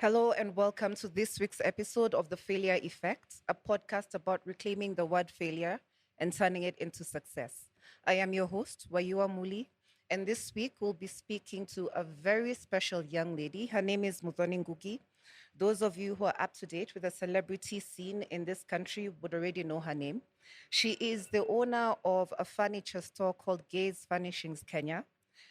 Hello and welcome to this week's episode of The Failure Effect, a podcast about reclaiming the word failure and turning it into success. I am your host, Wayua Muli, and this week we'll be speaking to a very special young lady. Her name is Muthoni Ngugi. Those of you who are up to date with the celebrity scene in this country would already know her name. She is the owner of a furniture store called Gaze Furnishings Kenya.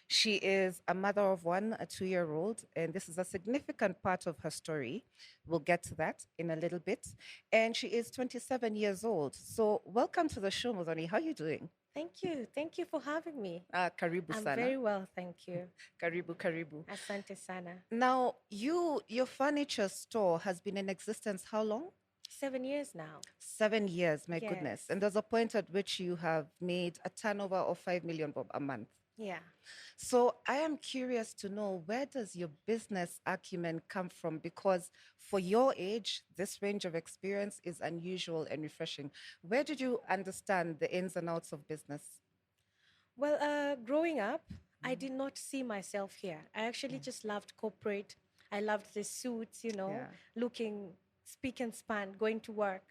She is a mother of one, a 2-year-old, and this is a significant part of her story. We'll get to that in a little bit. And she is 27 years old. So, welcome to the show, Muthoni. How are you doing? Thank you. Thank you for having me. Karibu I'm sana. very well, thank you. Karibu, karibu. Asante sana. Now, your furniture store has been in existence how long? 7 years now. 7 years, my Yes. goodness. And there's a point at which you have made a turnover of 5 million bob a month. Yeah. So I am curious to know, where does your business acumen come from? Because for your age, this range of experience is unusual and refreshing. Where did you understand the ins and outs of business? Well, growing up, I did not see myself here. I actually just loved corporate. I loved the suits, Yeah. looking speak and span, going to work.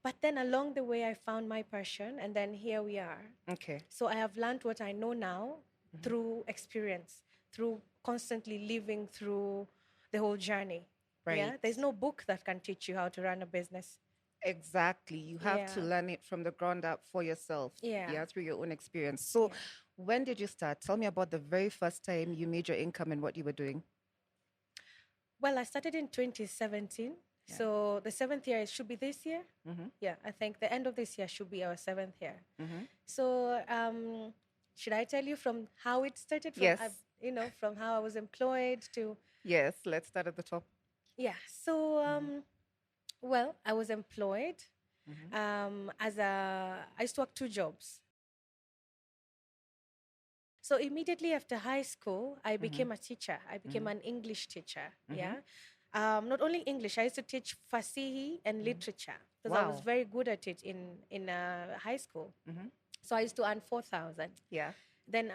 But then along the way, I found my passion, and then here we are. Okay. So I have learned what I know now through experience, through constantly living through the whole journey. Yeah, Right. there's no book that can teach you how to run a business. Exactly. You have to Yeah. learn it from the ground up for yourself. Yeah. Through your own experience. So Yeah. when did you start? Tell me about the very first time you made your income and what you were doing. Well, I started in 2017. Yeah. So the seventh year should be this year. Mm-hmm. Yeah, I think the end of this year should be our seventh year. Mm-hmm. So should I tell you from how it started? From Yes. From how I was employed to Yes. Let's start at the top. yeah. So well, I was employed Mm-hmm. I used to work 2 jobs. So immediately after high school, I became a teacher. I became an English teacher. Yeah. Not only English, I used to teach Fasihi and literature because I was Wow. very good at it in high school. Mm-hmm. So I used to earn 4,000. Yeah. Then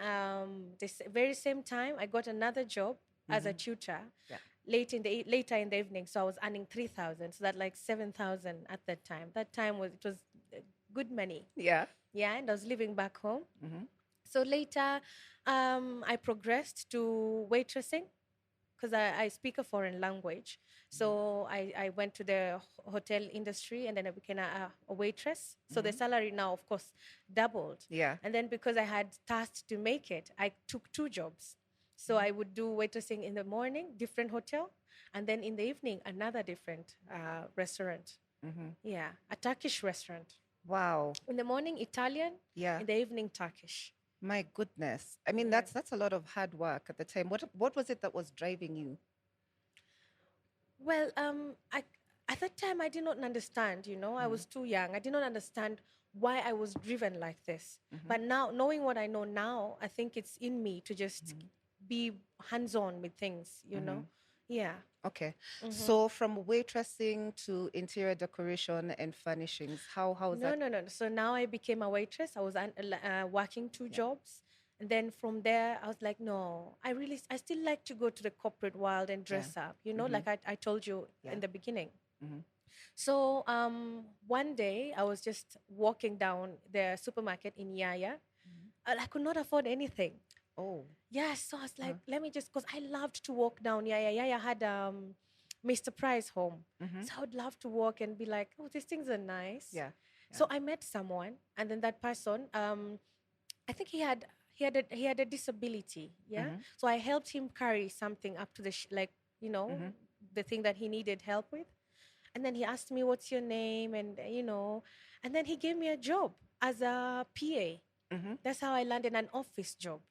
this very same time, I got another job as a tutor. Yeah. Later in the evening, so I was earning 3,000. So that like 7,000 at that time. That time was good money. Yeah. Yeah, and I was living back home. Mm-hmm. So later, I progressed to waitressing because I speak a foreign language. So I went to the hotel industry and then I became a waitress. So the salary now, of course, doubled. Yeah. And then because I had tasks to make it, I took 2 jobs. So I would do waitressing in the morning, different hotel, and then in the evening, another different restaurant. Yeah, a Turkish restaurant. Wow. In the morning, Italian. Yeah. In the evening, Turkish. My goodness. I mean, Yeah. that's a lot of hard work at the time. What was it that was driving you? Well, at that time I did not understand. I was too young. I did not understand why I was driven like this. But now, knowing what I know now, I think it's in me to just be hands-on with things. Yeah. Okay. So from waitressing to interior decoration and furnishings, how was No, that? no, no. So now I became a waitress. I was working 2 jobs. And then from there, I was like, no, I still like to go to the corporate world and dress up, like I told you in the beginning. So one day I was just walking down the supermarket in Yaya and I could not afford anything. Oh. Yes, so I was like, let me just, because I loved to walk down Yaya. Yaya had Mr. Price home. So I would love to walk and be like, oh, these things are nice. Yeah. So I met someone, and then that person, I think he had a disability. Yeah. So I helped him carry something up to the the thing that he needed help with, and then he asked me, "What's your name?" And and then he gave me a job as a PA. That's how I landed an office job.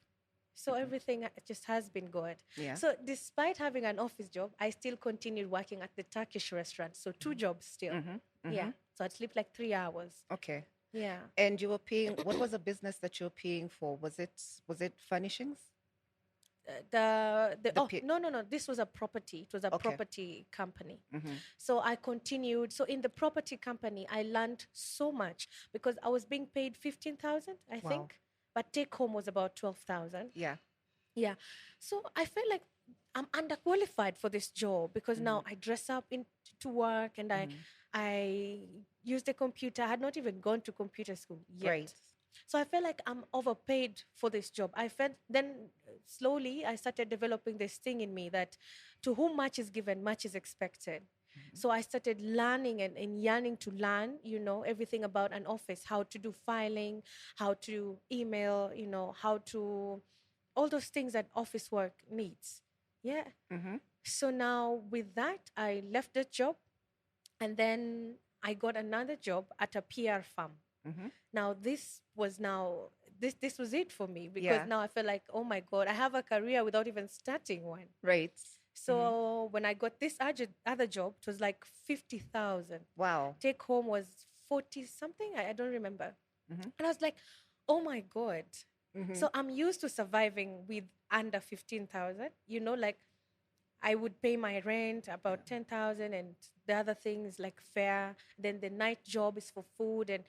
So everything just has been good. Yeah. So despite having an office job, I still continued working at the Turkish restaurant. So 2 jobs still. Yeah. So I'd sleep like 3 hours. Okay. Yeah. And you were paying, what was the business that you were paying for? Was it furnishings? No. This was a property. It was a Okay. property company. So I continued. So in the property company, I learned so much because I was being paid 15,000, I Wow. think, but take home was about 12,000. Yeah. Yeah. So I felt like I'm underqualified for this job because now I dress up to work and I use the computer. I had not even gone to computer school yet. Right. So I felt like I'm overpaid for this job. I felt then slowly I started developing this thing in me that to whom much is given, much is expected. So I started learning and yearning to learn, everything about an office, how to do filing, how to email, how to, all those things that office work needs. Yeah. So now with that, I left the job and then I got another job at a PR firm. Now this was this was it for me because now I feel like, oh my God, I have a career without even starting one. Right. So when I got this other job, it was like 50,000. Wow. Take home was 40 something. I don't remember. And I was like, oh my God. So I'm used to surviving with under 15,000. Like I would pay my rent about 10,000 and the other things like fare. Then the night job is for food. And,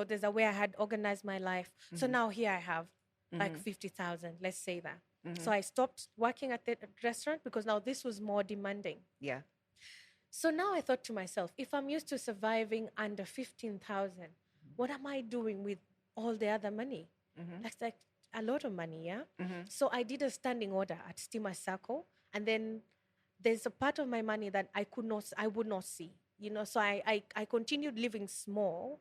there's a way I had organized my life. So now here I have like 50,000, let's say that. So I stopped working at the restaurant because now this was more demanding. Yeah. So now I thought to myself, if I'm used to surviving under 15,000, what am I doing with all the other money? That's like a lot of money, yeah? So I did a standing order at Steamer Circle, and then there's a part of my money that I would not see, so I continued living small,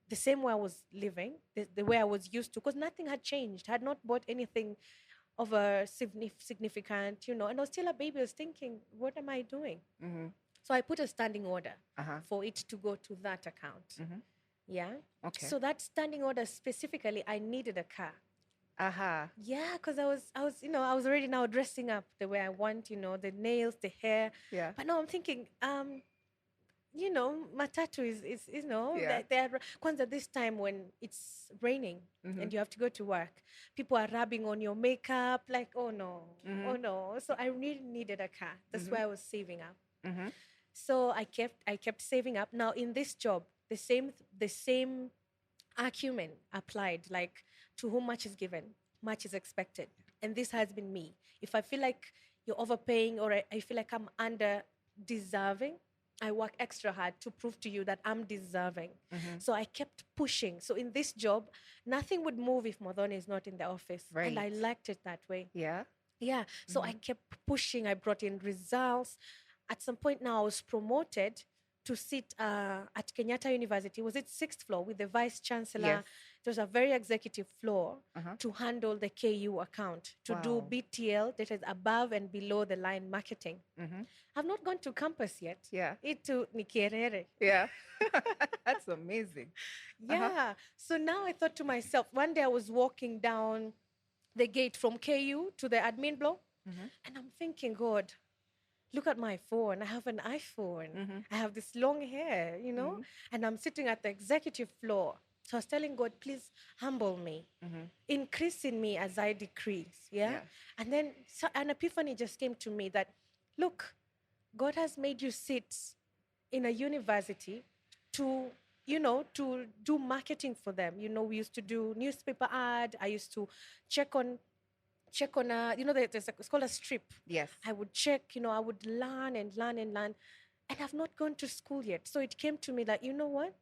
the same way I was living, the way I was used to, because nothing had changed. I had not bought anything of a significant, and I was still a baby. I was thinking, what am I doing? So I put a standing order for it to go to that account. Yeah. Okay. So that standing order specifically, I needed a car. Yeah, because I was I was already now dressing up the way I want, the nails, the hair. Yeah. But now I'm thinking, matatu is they're kwanza this time when it's raining and you have to go to work, people are rubbing on your makeup, like, oh no. So I really needed a car. That's why I was saving up. So I kept saving up. Now in this job, the same acumen applied, like to whom much is given, much is expected. And this has been me. If I feel like you're overpaying or I feel like I'm under deserving, I work extra hard to prove to you that I'm deserving. So I kept pushing. So in this job, nothing would move if Muthoni is not in the office. Right. And I liked it that way. Yeah. Yeah. So I kept pushing. I brought in results. At some point now, I was promoted to sit at Kenyatta University. Was it 6th floor with the vice chancellor? Yes. It was a very executive floor to handle the KU account, to do Wow. BTL, that is above and below the line marketing. I've not gone to campus yet. Yeah. Itu ni kierere. Yeah. That's amazing. Yeah. So now I thought to myself, one day I was walking down the gate from KU to the admin block, and I'm thinking, God, look at my phone. I have an iPhone. I have this long hair, and I'm sitting at the executive floor. So I was telling God, please humble me, increase in me as I decrease. Yeah. And then an epiphany just came to me that, look, God has made you sit in a university to do marketing for them. We used to do newspaper ad. I used to check on it's called a strip. Yes. I would check, I would learn and learn and learn. And I've not gone to school yet. So it came to me that, you know what?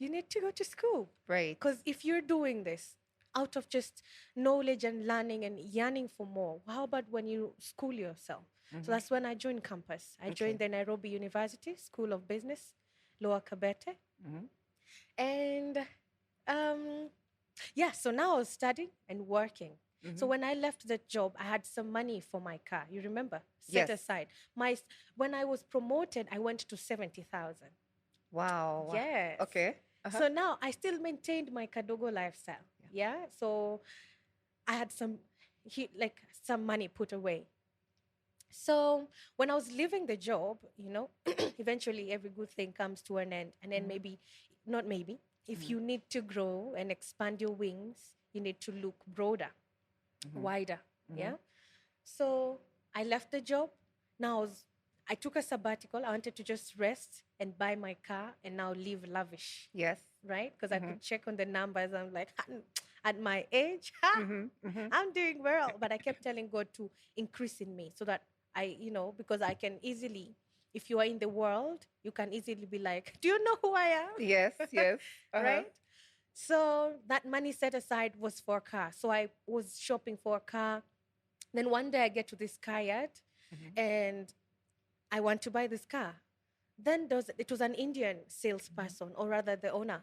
You need to go to school. Right. Because if you're doing this out of just knowledge and learning and yearning for more, how about when you school yourself? So that's when I joined campus. I joined the Nairobi University School of Business, Lower Kabete. And so now I was studying and working. So when I left that job, I had some money for my car. You remember? Set Yes. aside. When I was promoted, I went to 70,000. Wow. Yes. Okay. So now I still maintained my Kadogo lifestyle. Yeah. So I had some money put away. So when I was leaving the job, eventually every good thing comes to an end. And then if you need to grow and expand your wings, you need to look broader, wider. Yeah. So I left the job. Now I took a sabbatical. I wanted to just rest and buy my car and now live lavish. Yes. Right? Because I could check on the numbers. I'm like, at my age, I'm doing well. But I kept telling God to increase in me so that because I can easily, if you are in the world, you can easily be like, do you know who I am? Yes, yes. Right? So that money set aside was for a car. So I was shopping for a car. Then one day I get to this car yard and I want to buy this car. Then it was an Indian salesperson, or rather the owner.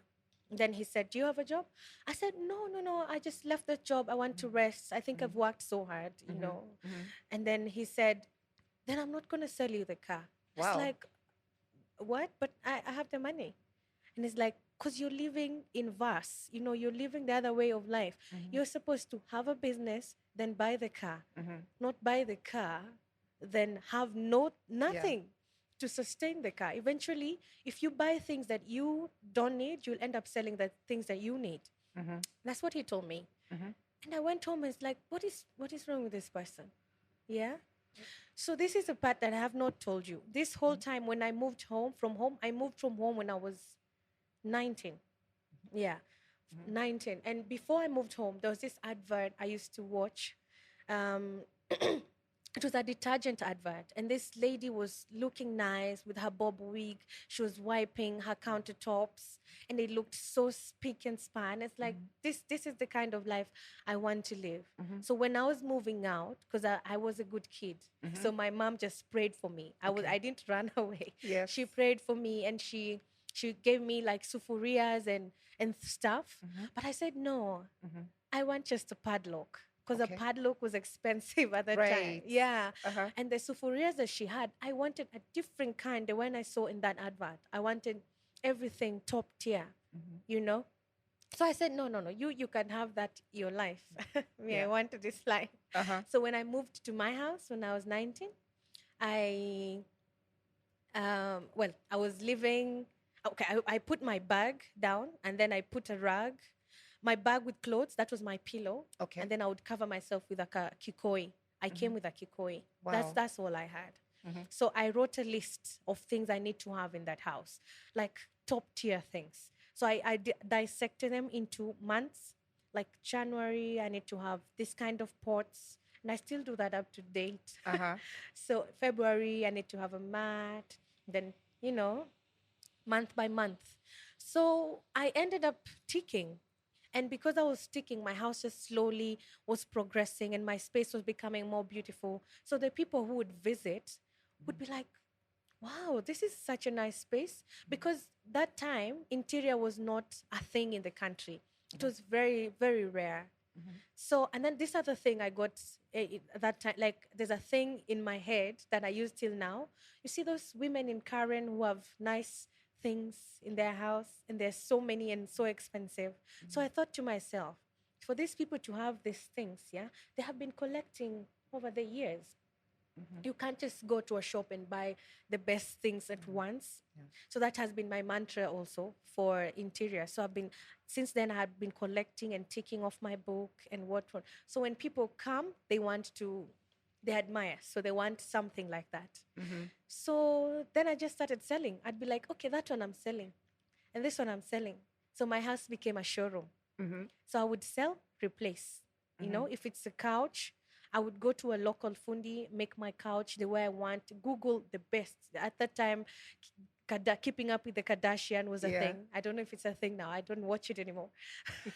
Then he said, do you have a job? I said, no. I just left the job. I want to rest. I think I've worked so hard, And then he said, then I'm not going to sell you the car. Wow. It's like, what? But I have the money. And it's like, because you're living in verse, you're living the other way of life. You're supposed to have a business, then buy the car. Not buy the car, then have nothing to sustain the car. Eventually, if you buy things that you don't need, you'll end up selling the things that you need. That's what he told me. And I went home and it's like, what is wrong with this person? Yeah. So this is a part that I have not told you. This whole time when I moved from home when I was 19. Yeah, 19. And before I moved home, there was this advert I used to watch. It was a detergent advert. And this lady was looking nice with her bob wig. She was wiping her countertops. And it looked so spick and span. It's like, this is the kind of life I want to live. So when I was moving out, because I was a good kid, so my mom just prayed for me. I didn't run away. Yes. She prayed for me and she gave me like sufurias and stuff. But I said, no, I want just a padlock. Because a padlock was expensive at the time. Yeah. And the sufurias that she had, I wanted a different kind. The one I saw in that advert, I wanted everything top tier, So I said, no, you can have that your life. I wanted this life. So when I moved to my house when I was 19, I was living. Okay, I put my bag down and then I put a rag, my bag with clothes. That was my pillow. Okay. And then I would cover myself with a kikoi. I came with a kikoi. Wow. That's all I had. So I wrote a list of things I need to have in that house, like top tier things. So I dissected them into months. Like January, I need to have this kind of pots. And I still do that up to date. So February, I need to have a mat. Then, month by month. So I ended up ticking. And because I was ticking, my house just slowly was progressing and my space was becoming more beautiful. So the people who would visit would be like, wow, this is such a nice space. Because that time, interior was not a thing in the country. It was very, very rare. So, and then this other thing I got at that time, like there's a thing in my head that I use till now. You see those women in Karen who have nice things in their house and there's so many and so expensive. So I thought to myself, for these people to have these things, they have been collecting over the years. You can't just go to a shop and buy the best things at once. So that has been my mantra also for interior. So since then I've been collecting and ticking off my book and what. So when people come, they admire. So they want something like that. So then I just started selling. I'd be like, okay, that one I'm selling. And this one I'm selling. So my house became a showroom. So I would sell, replace. If it's a couch, I would go to a local fundi, make my couch the way I want, Google the best. At that time, keeping up with the Kardashian was a thing. I don't know if it's a thing now. I don't watch it anymore.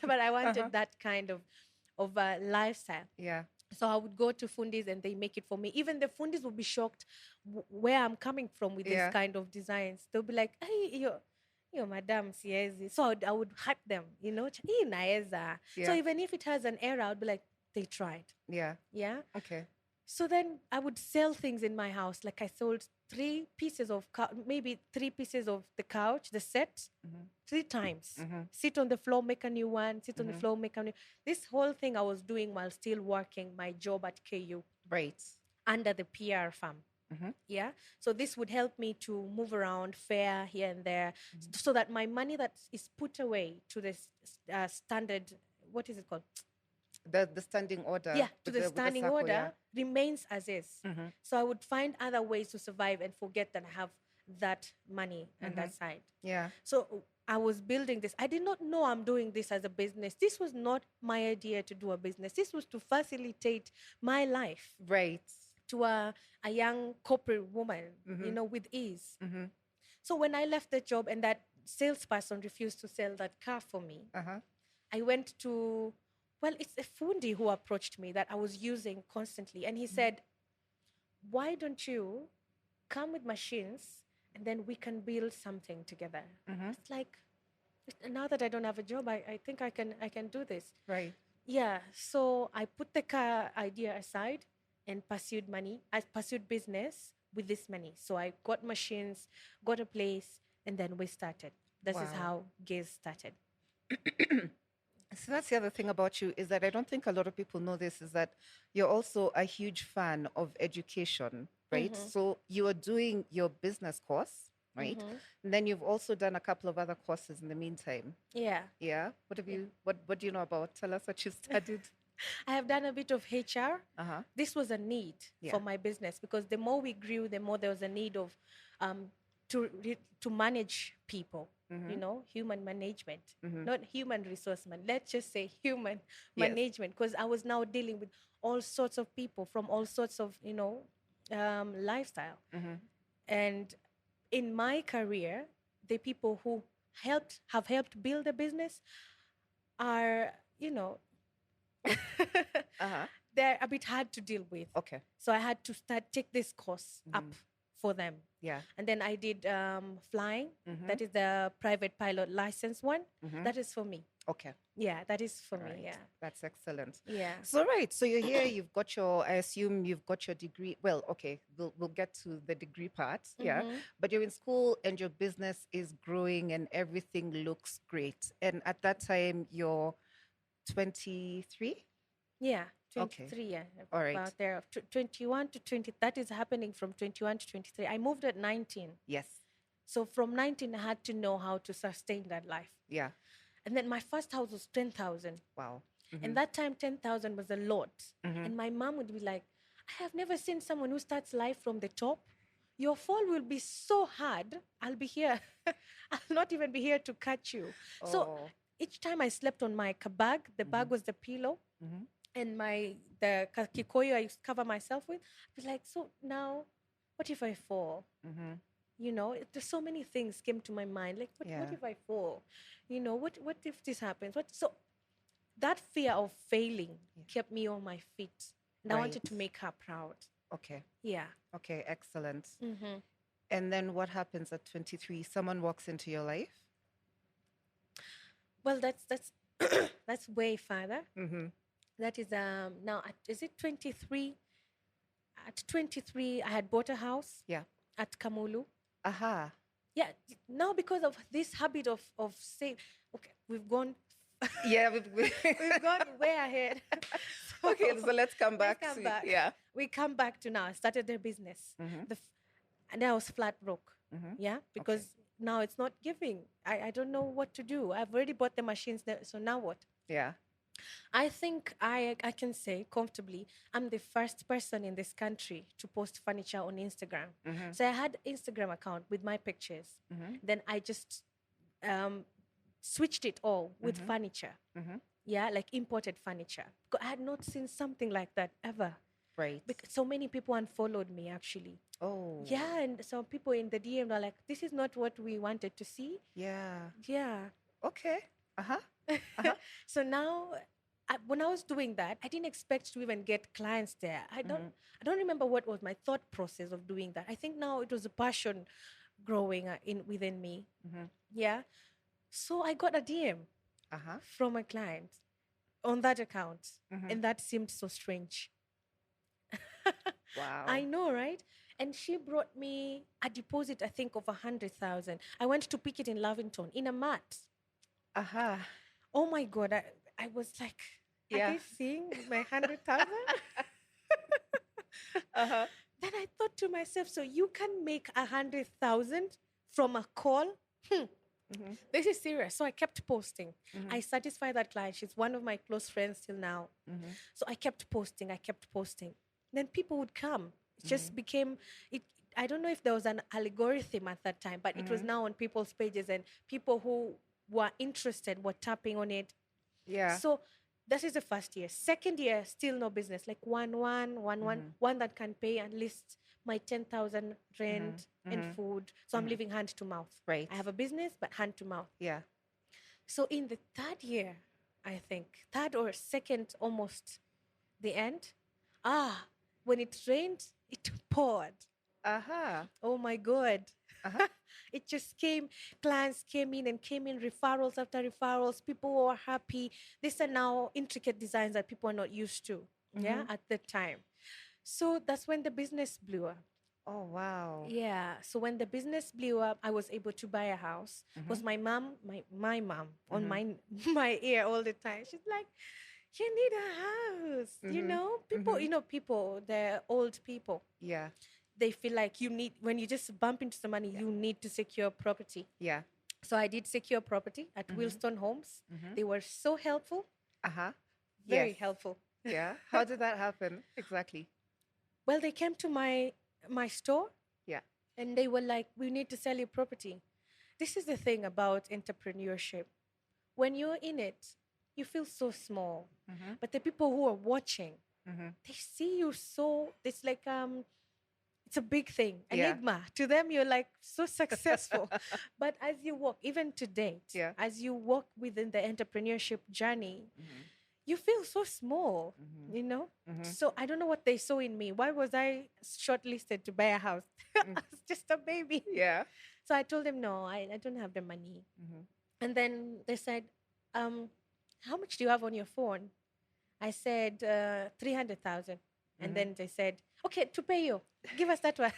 But I wanted that kind of lifestyle. Yeah. So I would go to fundis and they make it for me. Even the fundis would be shocked where I'm coming from with this kind of designs. They'll be like, hey, yo, madam, siezi. So I would hype them, naeza. So even if it has an error, I'd be like, they tried. Yeah. Okay. So then I would sell things in my house. Like I sold 3 pieces of, maybe 3 pieces of the couch, the set, 3 times. Sit on the floor, make a new one. Sit on the floor, make a new. This whole thing I was doing while still working my job at KU. Right. Under the PR firm. Yeah. So this would help me to move around, fare here and there, so that my money that is put away to this standard, what is it called? The standing order. Yeah, to the standing order remains as is. So I would find other ways to survive and forget that I have that money and that side. Yeah. So I was building this. I did not know I'm doing this as a business. This was not my idea to do a business. This was to facilitate my life Right. to a young corporate woman, with ease. So when I left the job and that salesperson refused to sell that car for me, I went to, well, it's a fundi who approached me that I was using constantly. And he said, why don't you come with machines and then we can build something together? It's like, now that I don't have a job, I think I can do this. Right. Yeah. So I put the car idea aside and pursued money. I pursued business with this money. So I got machines, got a place, and then we started. This is Wow. how Gaze started. So that's the other thing about you, is that I don't think a lot of people know this, is that you're also a huge fan of education, right? So you are doing your business course, right? And then you've also done a couple of other courses in the meantime. Yeah. Yeah. What have you, what do you know about? Tell us what you studied. I have done a bit of HR. This was a need Yeah. for my business because the more we grew, the more there was a need of to manage people, human management, not human resource man. Let's just say human Yes. management, because I was now dealing with all sorts of people from all sorts of, lifestyle. And in my career, the people who have helped build a business are, they're a bit hard to deal with. Okay. So I had to take this course up for them. Yeah. And then I did flying. That is the private pilot license one. That is for me. Okay. Yeah, that is for me. Right. Yeah. That's excellent. Yeah. So, right. So you're here, you've got I assume you've got your degree. Well, okay. We'll get to the degree part. Yeah. But you're in school and your business is growing and everything looks great. And at that time, you're 23? Yeah. Okay. 23, yeah. All right. About there. 21 to 20. That is happening from 21 to 23. I moved at 19. Yes. So from 19, I had to know how to sustain that life. Yeah. And then my first house was 10,000. Wow. And that time, 10,000 was a lot. And my mom would be like, I have never seen someone who starts life from the top. Your fall will be so hard. I'll be here. I'll not even be here to catch you. Oh. So each time I slept on my bag, the bag was the pillow. And the kikoyo I used to cover myself with, I was like, so now, what if I fall? There's so many things came to my mind. Like, what if I fall? What if this happens? So that fear of failing kept me on my feet. And I wanted to make her proud. Okay. Yeah. Okay, excellent. And then what happens at 23? Someone walks into your life? Well, that's that's way further. That is now is it 23? At 23, I had bought a house. Yeah. At Kamulu. Aha. Yeah. Now because of this habit of saying, okay, we've gone. Yeah, we've gone way ahead. Okay, so let's come back. Let's come back. Yeah. We come back to now. I started their business. And I was flat broke. Yeah, because now it's not giving. I don't know what to do. I've already bought the machines there, so now what? Yeah. I think I can say comfortably I'm the first person in this country to post furniture on Instagram. So I had Instagram account with my pictures. Then I just switched it all with furniture. Yeah, like imported furniture. I had not seen something like that ever. Right. Because so many people unfollowed me actually. Oh. Yeah, and some people in the DM are like, this is not what we wanted to see. Yeah. Yeah. Okay. So now, when I was doing that, I didn't expect to even get clients there. I don't remember what was my thought process of doing that. I think now it was a passion growing within me. Yeah. So I got a DM from a client on that account, and that seemed so strange. Wow. I know, right? And she brought me a deposit, I think, of 100,000. I went to pick it in Lavington in a mat. Oh my God. I was like, are they seeing my 100,000? Then I thought to myself, so you can make 100,000 from a call? This is serious. So I kept posting. I satisfied that client. She's one of my close friends till now. So I kept posting. Then people would come. It just became, I don't know if there was an algorithm at that time, but it was now on people's pages, and people who were interested were tapping on it. Yeah. So that is the first year. Second year, still no business. Like one that can pay at least my 10,000 rent and food. So I'm living hand to mouth. Right. I have a business, but hand to mouth. Yeah. So in the third year, I think, third or second, almost the end, when it rained, it poured. Aha. Oh my God. Uh-huh. It just came, clients came in, referrals after referrals. People were happy. These are now intricate designs that people are not used to, at the time. So that's when the business blew up. Oh, wow. Yeah. So when the business blew up, I was able to buy a house because my mom, my mom on my ear all the time. She's like, you need a house. People, the old people. Yeah. They feel like you need, when you just bump into somebody, you need to secure property. Yeah. So I did secure property at Wilston Homes. They were so helpful. Uh-huh. Very helpful. Yeah. How did that happen exactly? Well, they came to my store. Yeah. And they were like, we need to sell your property. This is the thing about entrepreneurship. When you're in it, you feel so small. But the people who are watching, they see you so, it's like, it's a big thing. Enigma. To them, you're like so successful. But as you walk, even to date, as you walk within the entrepreneurship journey, you feel so small, So I don't know what they saw in me. Why was I shortlisted to buy a house? I was just a baby. Yeah. So I told them, no, I don't have the money. And then they said, how much do you have on your phone? I said, 300,000. And then they said, okay, to pay you, give us that one.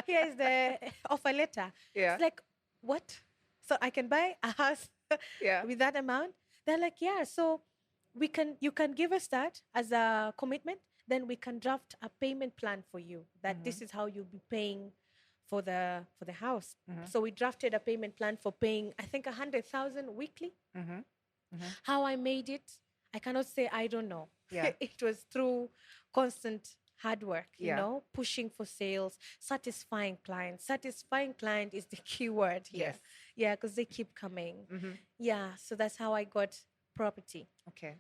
Here's the offer letter. Yeah. It's like, what? So I can buy a house with that amount? They're like, yeah, so you can give us that as a commitment. Then we can draft a payment plan for you that this is how you'll be paying for the house. So we drafted a payment plan for paying, I think, 100,000 weekly. How I made it, I cannot say I don't know. Yeah. It was through constant hard work, pushing for sales, satisfying clients. Satisfying client is the key word here. Yes. Yeah, because they keep coming. Yeah, so that's how I got property. Okay.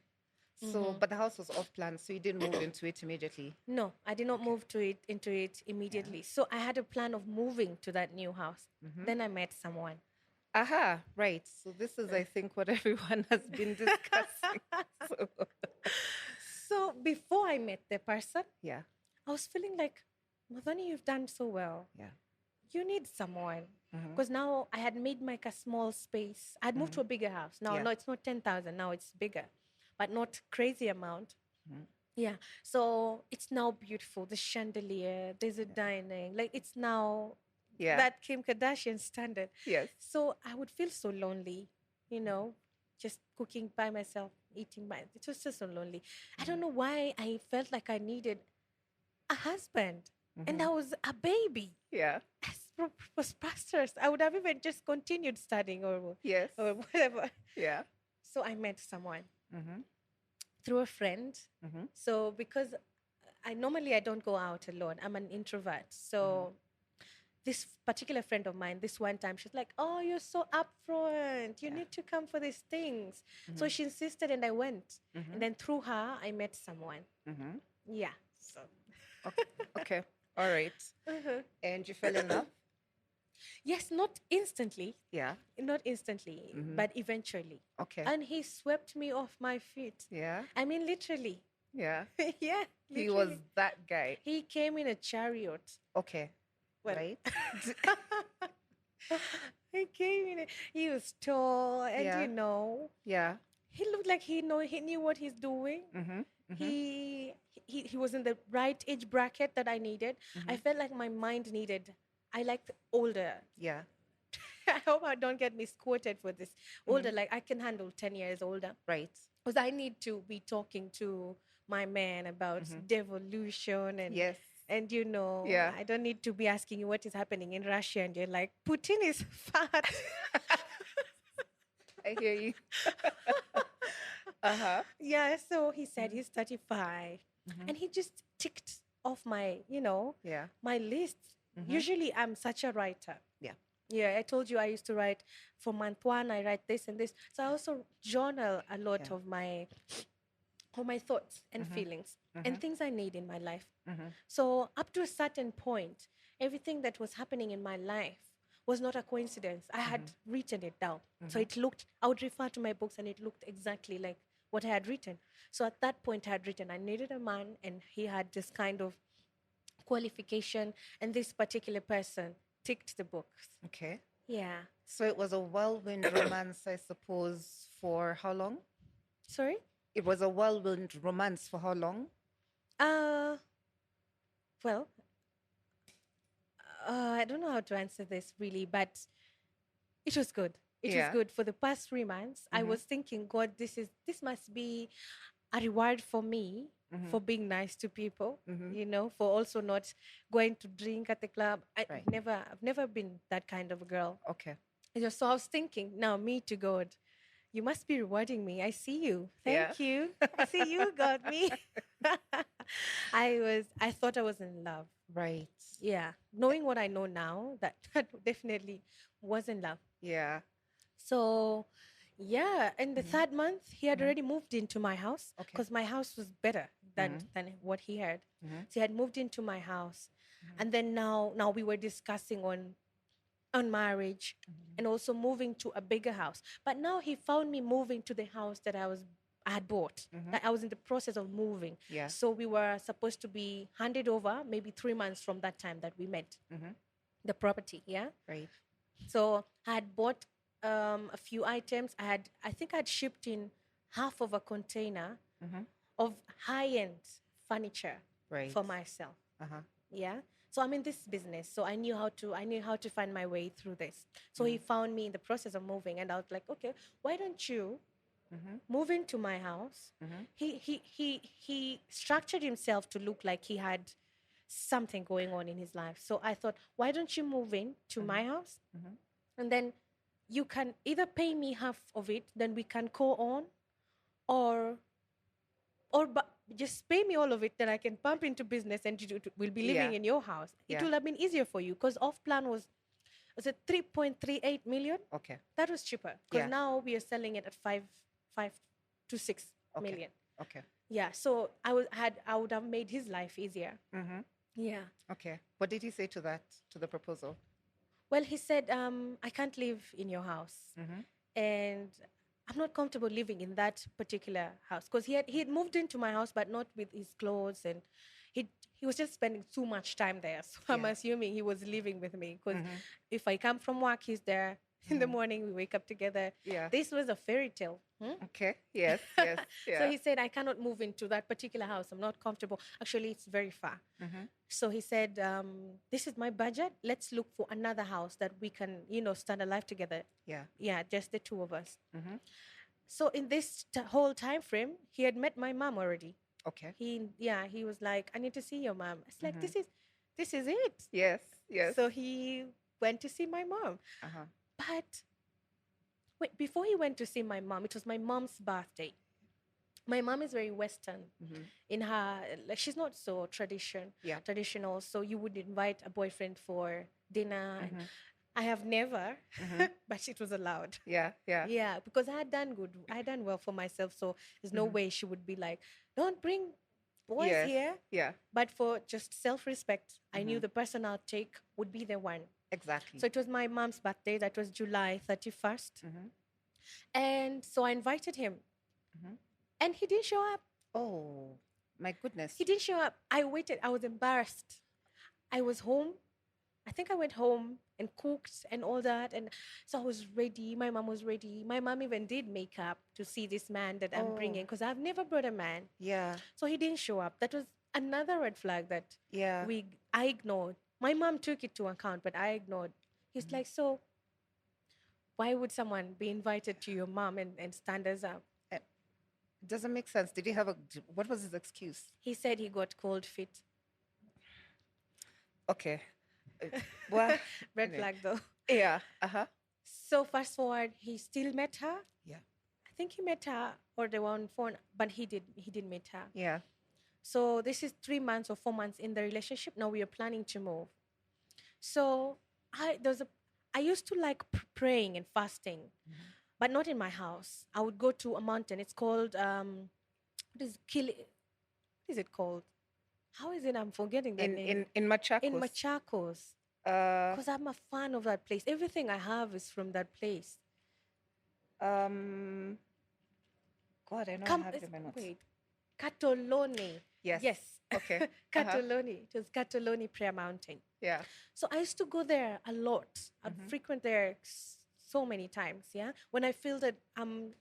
So, but the house was off plan, so you didn't move into it immediately. No, I did not move into it immediately. So I had a plan of moving to that new house. Then I met someone. Aha, right. So this is, I think, what everyone has been discussing. So before I met the person, Yeah. I was feeling like, Muthoni, you've done so well. Yeah. You need someone. Because now I had made like a small space. I'd moved to a bigger house. Now, no, it's not 10,000. Now it's bigger, but not crazy amount. Yeah. So it's now beautiful. The chandelier, there's a dining. Like it's now that Kim Kardashian standard. Yes. So I would feel so lonely, just cooking by myself, eating by. It was just so lonely. I don't know why I felt like I needed a husband. And I was a baby. Yeah. As pastors, I would have even just continued studying or whatever. Yeah. So I met someone through a friend. So because I don't go out alone. I'm an introvert. So this particular friend of mine, this one time, she's like, oh, you're so upfront. You need to come for these things. So she insisted and I went. And then through her, I met someone. Yeah. So. Okay. All right. And you fell in love? Yes, not instantly. Yeah. Not instantly, but eventually. Okay. And he swept me off my feet. Yeah. I mean, literally. Yeah. Yeah. Literally. He was that guy. He came in a chariot. Okay. Well, right. He was tall and Yeah. he looked like he knew what he's doing. He was in the right age bracket that I needed. I felt like my mind needed. I liked older. Yeah. I hope I don't get misquoted for this. Older, like I can handle 10 years older. Right. Because I need to be talking to my man about devolution and and I don't need to be asking you what is happening in Russia and you're like, Putin is fat. I hear you. Yeah, so he said he's 35 and he just ticked off my, my list. Usually, I'm such a writer. Yeah. Yeah, I told you I used to write for month one. I write this and this. So I also journal a lot Yeah. of my thoughts and feelings and things I need in my life. So up to a certain point, everything that was happening in my life was not a coincidence. I had written it down. So I would refer to my books and it looked exactly like what I had written. So at that point, I had written, I needed a man and he had this kind of qualification and this particular person ticked the box. Okay. Yeah. So it was a whirlwind romance, I suppose, for how long? Sorry? It was a whirlwind romance for how long? Well, I don't know how to answer this really, but it was good. It was Yeah. good. For the past 3 months, I was thinking, God, this must be a reward for me for being nice to people, for also not going to drink at the club. I've Right. never been that kind of a girl. Okay. So I was thinking, now me to God, you must be rewarding me. I see you. Yeah. Thank you. I see you got me. I thought I was in love. Right. Yeah. Knowing what I know now, that definitely was in love. Yeah. So, yeah. In the third month, he had already moved into my house Okay. because my house was better than what he had. So he had moved into my house. And then now we were discussing on marriage and also moving to a bigger house. But now he found me moving to the house that I had bought. That I was in the process of moving. Yeah. So we were supposed to be handed over maybe 3 months from that time that we met. The property, yeah. Right. So I had bought a few items. I think I'd shipped in half of a container of high-end furniture Right. for myself. Uh-huh. Yeah. So I'm in this business. So I knew how to find my way through this. So he found me in the process of moving and I was like, okay, why don't you move into my house? He structured himself to look like he had something going on in his life. So I thought, why don't you move in to my house? And then you can either pay me half of it, then we can go on, or just pay me all of it, then I can pump into business and we'll be living Yeah. in your house. Yeah. It will have been easier for you because off plan was it 3.38 million? Okay. That was cheaper because Yeah. now we are selling it at 5 to 6 Okay. million. Okay. Yeah, so I would have made his life easier. Yeah. Okay. What did he say to that, to the proposal? Well, he said, I can't live in your house. And I'm not comfortable living in that particular house because he had moved into my house, but not with his clothes. And he was just spending too much time there. So I'm Yeah. assuming he was living with me because if I come from work, he's there. In the morning, we wake up together. Yeah. This was a fairy tale. Okay. Yes. Yes. Yeah. So he said, I cannot move into that particular house. I'm not comfortable. Actually, it's very far. So he said, this is my budget. Let's look for another house that we can, stand alive together. Yeah. Yeah, just the two of us. So in this whole time frame, he had met my mom already. Okay. He was like, I need to see your mom. It's like, this is it. Yes. Yes. So he went to see my mom. Uh-huh. But wait, before he went to see my mom, it was my mom's birthday. My mom is very Western in her, like she's not so traditional. So you would invite a boyfriend for dinner. I have never, but it was allowed. Yeah. Yeah. Yeah, because I had done well for myself. So there's no way she would be like, don't bring boys Yes. here. Yeah. But for just self-respect, I knew the person I'll take would be the one. Exactly. So it was my mom's birthday. That was July 31st. And so I invited him. And he didn't show up. Oh, my goodness. He didn't show up. I waited. I was embarrassed. I was home. I think I went home and cooked and all that. And so I was ready. My mom was ready. My mom even did makeup to see this man that I'm bringing because I've never brought a man. Yeah. So he didn't show up. That was another red flag that Yeah. I ignored. My mom took it to account, but I ignored. He's like, so why would someone be invited to your mom and stand us up? It doesn't make sense. Did he have what was his excuse? He said he got cold feet. Okay. Well, Red flag though. yeah. Uh-huh. So fast forward, he still met her. Yeah. I think he met her or they were on phone, but he did meet her. Yeah. So this is 3 months or 4 months in the relationship. Now we are planning to move. So I used to like praying and fasting, but not in my house. I would go to a mountain. It's called what is Kili? What is it called? How is it? I'm forgetting that name. In Machakos. In Machakos. Uh, Because I'm a fan of that place. Everything I have is from that place. God, I know I have it in my notes. Wait. Catoloni. Yes. Yes. Okay. Catoloni. It was Catoloni Prayer Mountain. Yeah. So I used to go there a lot. I'd frequent there so many times. Yeah. When I feel that I'm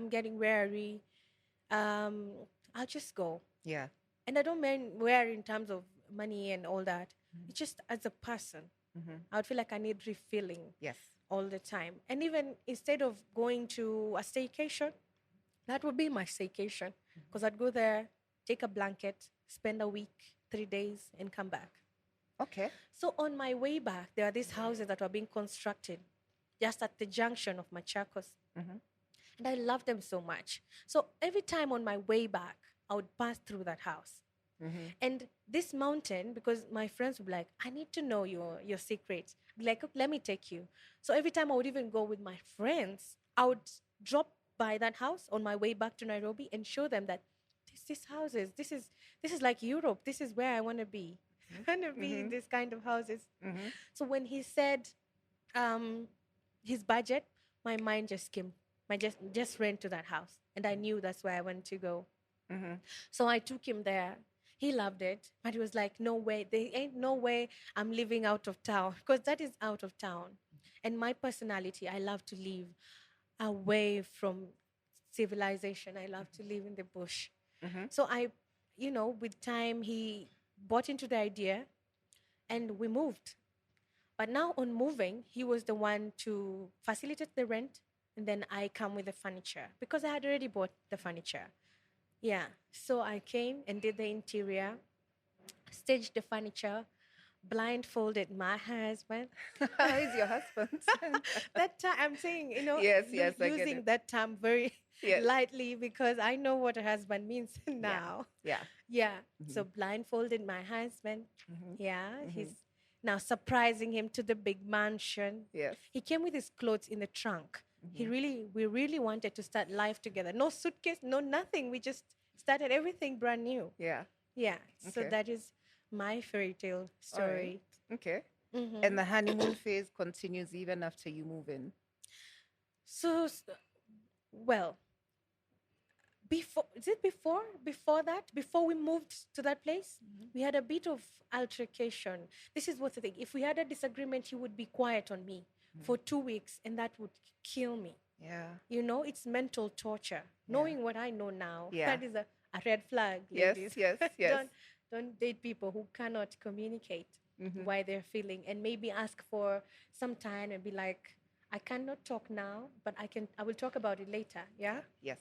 getting weary, I'll just go. Yeah. And I don't mean weary in terms of money and all that. It's just as a person. I would feel like I need refilling. Yes. All the time. And even instead of going to a staycation, that would be my staycation. Because I'd go there, take a blanket, spend a week, 3 days, and come back. Okay. So on my way back, there are these houses that were being constructed just at the junction of Machakos. And I love them so much. So every time on my way back, I would pass through that house. And this mountain, because my friends would be like, I need to know your secrets. Like, let me take you. So every time I would even go with my friends, I would drop by that house on my way back to Nairobi and show them that these houses, this is like Europe. This is where I want to be. I want to be in this kind of houses. So when he said his budget, my mind just came. I just ran to that house, and I knew that's where I wanted to go. So I took him there. He loved it, but he was like, no way, there ain't no way I'm living out of town, because that is out of town. And my personality, I love to live away from civilization. I love to live in the bush. So with time, he bought into the idea and we moved. But now on moving, he was the one to facilitate the rent, and then I come with the furniture because I had already bought the furniture. Yeah, so I came and did the interior, staged the furniture, blindfolded my husband. How is your husband? That time, I'm saying, Yes, I get using it. that term very Yes. lightly because I know what a husband means now. Yeah. Yeah, so blindfolded my husband. Yeah, he's now surprising him to the big mansion. Yes. He came with his clothes in the trunk. We really wanted to start life together. No suitcase, no nothing. We just started everything brand new. Yeah. Yeah. So Okay. that is my fairy tale story. Right. Okay. And the honeymoon phase continues even after you move in. So, well, before that, before we moved to that place, we had a bit of altercation. This is what the thing. If we had a disagreement, he would be quiet on me for 2 weeks, and that would kill me. Yeah. It's mental torture. Knowing what I know now, Yeah. that is a red flag, Yes, ladies. yes. Don't date people who cannot communicate why they're feeling, and maybe ask for some time and be like, I cannot talk now, but I will talk about it later. Yeah. Yes.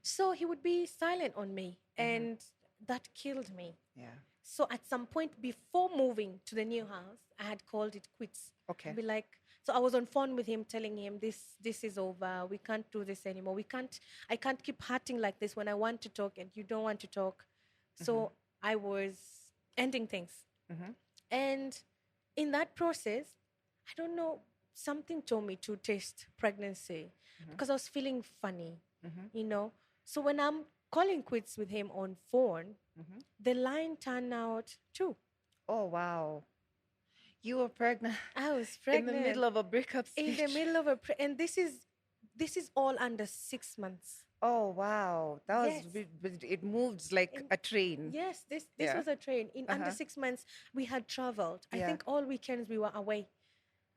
So he would be silent on me, and that killed me. Yeah. So at some point before moving to the new house, I had called it quits. Okay. Be like, so I was on phone with him, telling him this is over. We can't do this anymore. I can't keep hurting like this when I want to talk and you don't want to talk. So I was ending things. And in that process, I don't know, something told me to taste pregnancy because I was feeling funny, So when I'm calling quits with him on phone, the line turned out 2. Oh, wow. You were pregnant. I was pregnant. In the middle of a breakup speech. In the middle of and this is all under 6 months. Oh, wow. That was, Yes. it moved like a train. Yes, this Yeah. was a train. In under 6 months, we had traveled. I Yeah. think all weekends we were away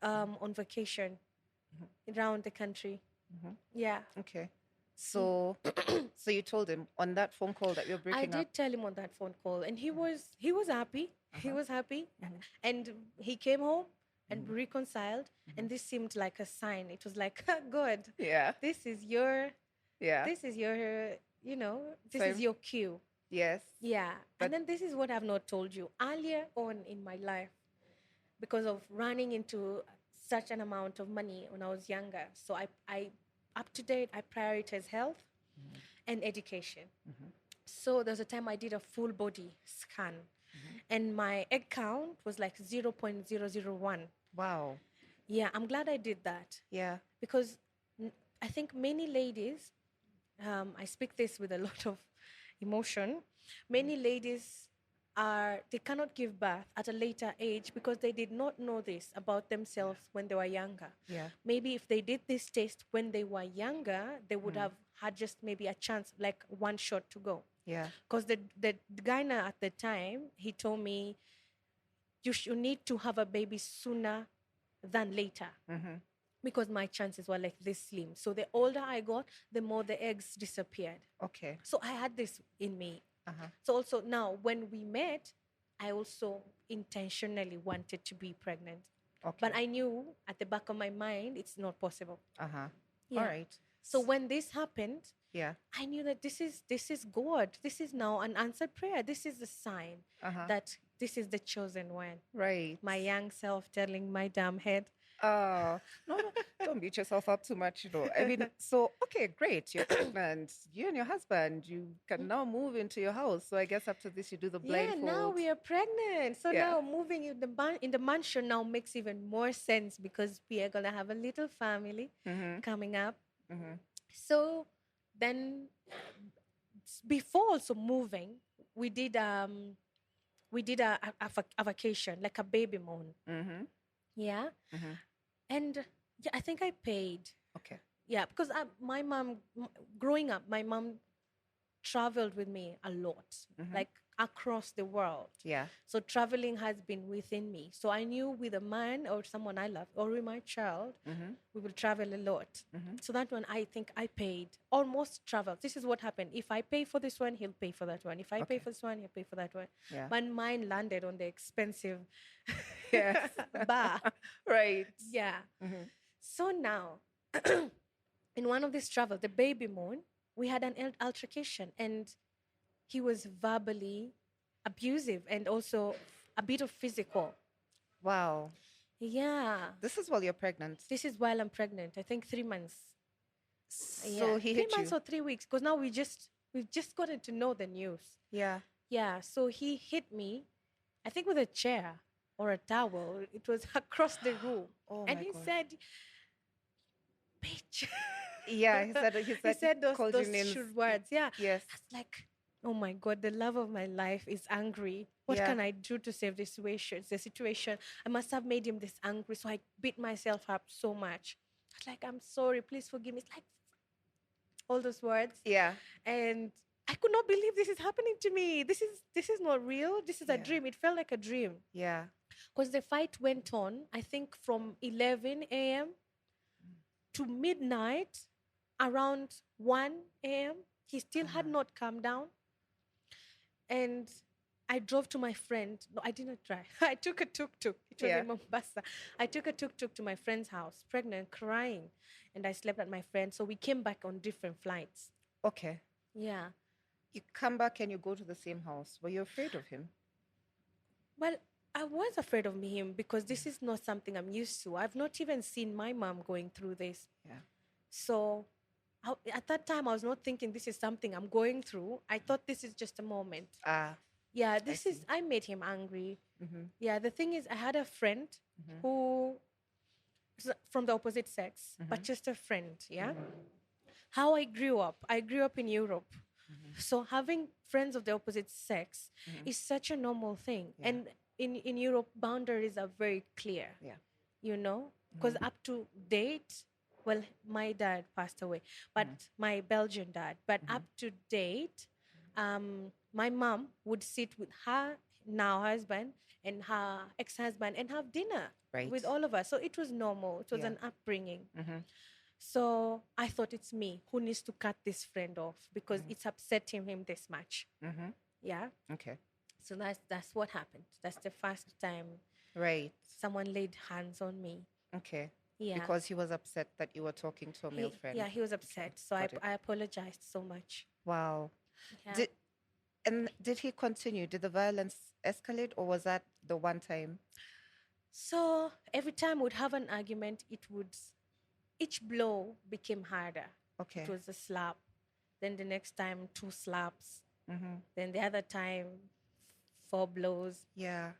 on vacation around the country. Yeah. Okay. So, so you told him on that phone call that you're I breaking did up. tell him on that phone call, and he was happy. He was happy, and he came home and reconciled. And this seemed like a sign. It was like, good. Yeah. This is your, Yeah. this is your, this So is your cue. Yes. Yeah. But- And then this is what I've not told you earlier on in my life, because of running into such an amount of money when I was younger. So I up to date, I prioritize health and education. So there's a time I did a full body scan, and my egg count was like 0.001. Wow. Yeah, I'm glad I did that Yeah. because I think many ladies, I speak this with a lot of emotion, many ladies they cannot give birth at a later age because they did not know this about themselves when they were younger. Yeah. Maybe if they did this test when they were younger, they would have had just maybe a chance, like one shot to go. Yeah. Because the guy at the time, he told me, you need to have a baby sooner than later. Because my chances were like this slim. So the older I got, the more the eggs disappeared. Okay. So I had this in me. So also now when we met, I also intentionally wanted to be pregnant. Okay. But I knew at the back of my mind, it's not possible. All right. So when this happened, Yeah. I knew that this is God. This is now an answered prayer. This is the sign that this is the chosen one. Right. My young self telling my damn head. No, don't beat yourself up too much, I mean, so, okay, great. You're pregnant. You and your husband, you can now move into your house. So I guess after this, you do the blindfold. Yeah, now we are pregnant. So Yeah. now moving in the mansion now makes even more sense because we are going to have a little family coming up. So then before also moving, we did a vacation, like a baby moon. Yeah. And yeah, I think I paid. Okay. Yeah, because my mom, growing up, my mom traveled with me a lot, like across the world. Yeah. So traveling has been within me. So I knew with a man or someone I love or with my child, we will travel a lot. So that one, I think I paid almost travel. This is what happened. If I pay for this one, he'll pay for that one. If I pay for this one, he'll pay for that one. Yeah. But mine landed on the expensive Yes. bar. Right. Yeah. So now, in one of these travels, the baby moon, we had an altercation and he was verbally abusive and also a bit of physical. Wow. Yeah. This is while you're pregnant. This is while I'm pregnant. I think 3 months. So he hit 3 months you. or 3 weeks because now we've just gotten to know the news. Yeah. Yeah. So he hit me, I think with a chair or a towel. It was across the room. Oh and my he gosh. said, bitch. Yeah, he said those called you names. short words. Yeah. Yes. That's like, oh my God, the love of my life is angry. What Yeah. can I do to save the situation? I must have made him this angry. So I beat myself up so much. I was like, I'm sorry, please forgive me. It's like all those words. Yeah. And I could not believe this is happening to me. This is not real. This is a Yeah. dream. It felt like a dream. Yeah. Because the fight went on, I think from 11 a.m. to midnight, around 1 a.m. He still had not calmed down. And I drove to my friend. No, I didn't drive. I took a tuk-tuk. It was Yeah. in Mombasa. I took a tuk-tuk to my friend's house, pregnant, crying. And I slept at my friend. So we came back on different flights. Okay. Yeah. You come back and you go to the same house. Were you afraid of him? Well, I was afraid of him because this is not something I'm used to. I've not even seen my mom going through this. Yeah. So at that time, I was not thinking this is something I'm going through. I thought this is just a moment. Yeah, I made him angry. Yeah, the thing is, I had a friend who was from the opposite sex, but just a friend, yeah? How I grew up in Europe. So having friends of the opposite sex is such a normal thing. Yeah. And in Europe, boundaries are very clear. Yeah. You know? Because up to date, well, my dad passed away, but my Belgian dad, but up to date, my mom would sit with her now husband and her ex-husband and have dinner Right. with all of us. So it was normal. It was Yeah. an upbringing. So I thought it's me who needs to cut this friend off because it's upsetting him this much. Yeah. Okay. So that's what happened. That's the first time Right. someone laid hands on me. Okay. Yeah. Because he was upset that you were talking to a male friend. Yeah, he was upset. So got it. I apologized so much. Wow. Yeah. Did he continue? Did the violence escalate, or was that the one time? So every time we'd have an argument, each blow became harder. Okay. It was a slap. Then the next time, 2 slaps. Then the other time, 4 blows. Yeah.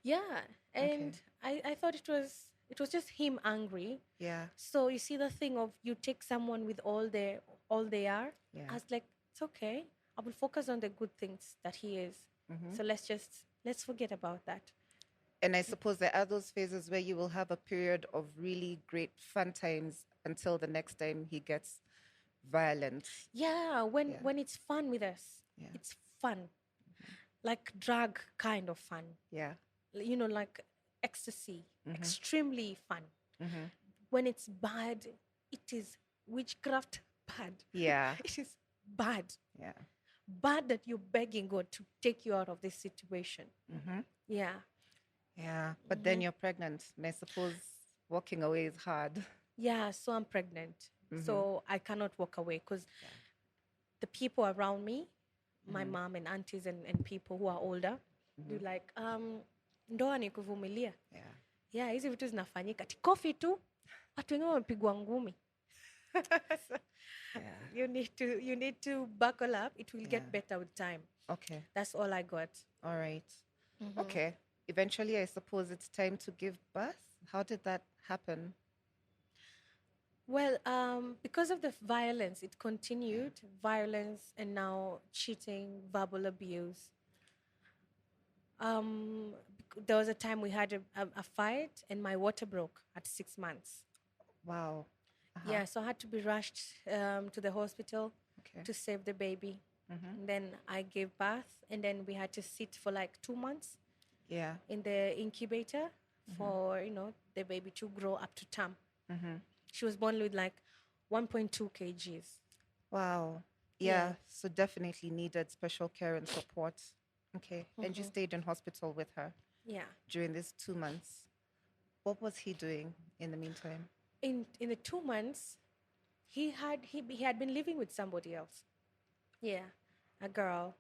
Yeah, Okay. and I thought it was just him angry. Yeah. So you see the thing of you take someone with all they are. I Yeah. was like, it's okay. I will focus on the good things that he is. Mm-hmm. So let's forget about that. And I suppose there are those phases where you will have a period of really great fun times until the next time he gets violent. Yeah, when Yeah. when it's fun with us, Yeah. it's fun, like drug kind of fun. Yeah. Like ecstasy, Mm-hmm. extremely fun. Mm-hmm. When it's bad, it is witchcraft bad. Yeah. It is bad. Yeah. Bad that you're begging God to take you out of this situation. Mm-hmm. Yeah. Yeah. But then you're pregnant. And I suppose walking away is hard. Yeah. So I'm pregnant. Mm-hmm. So I cannot walk away because the people around me, my mom and aunties and people who are older, they're like, ndoa ni kuvumilia. Yeah. Yeah, hizi vitu zinafanyika. Tikofi tu, watu wengine wamepigwa ngumi. So Yeah. you need to buckle up. It will Yeah. get better with time. Okay. That's all I got. All right. Okay. Eventually, I suppose it's time to give birth. How did that happen? Well, because of the violence, it continued violence and now cheating, verbal abuse. There was a time we had a fight and my water broke at 6 months. Wow. Uh-huh. Yeah, so I had to be rushed to the hospital Okay. to save the baby. And then I gave birth, and then we had to sit for like 2 months Yeah. in the incubator for the baby to grow up to term. She was born with like 1.2 kgs. Wow. Yeah. So definitely needed special care and support. Okay. And you stayed in hospital with her Yeah. during these 2 months. What was he doing in the meantime? In the 2 months, he had been living with somebody else. Yeah, a girl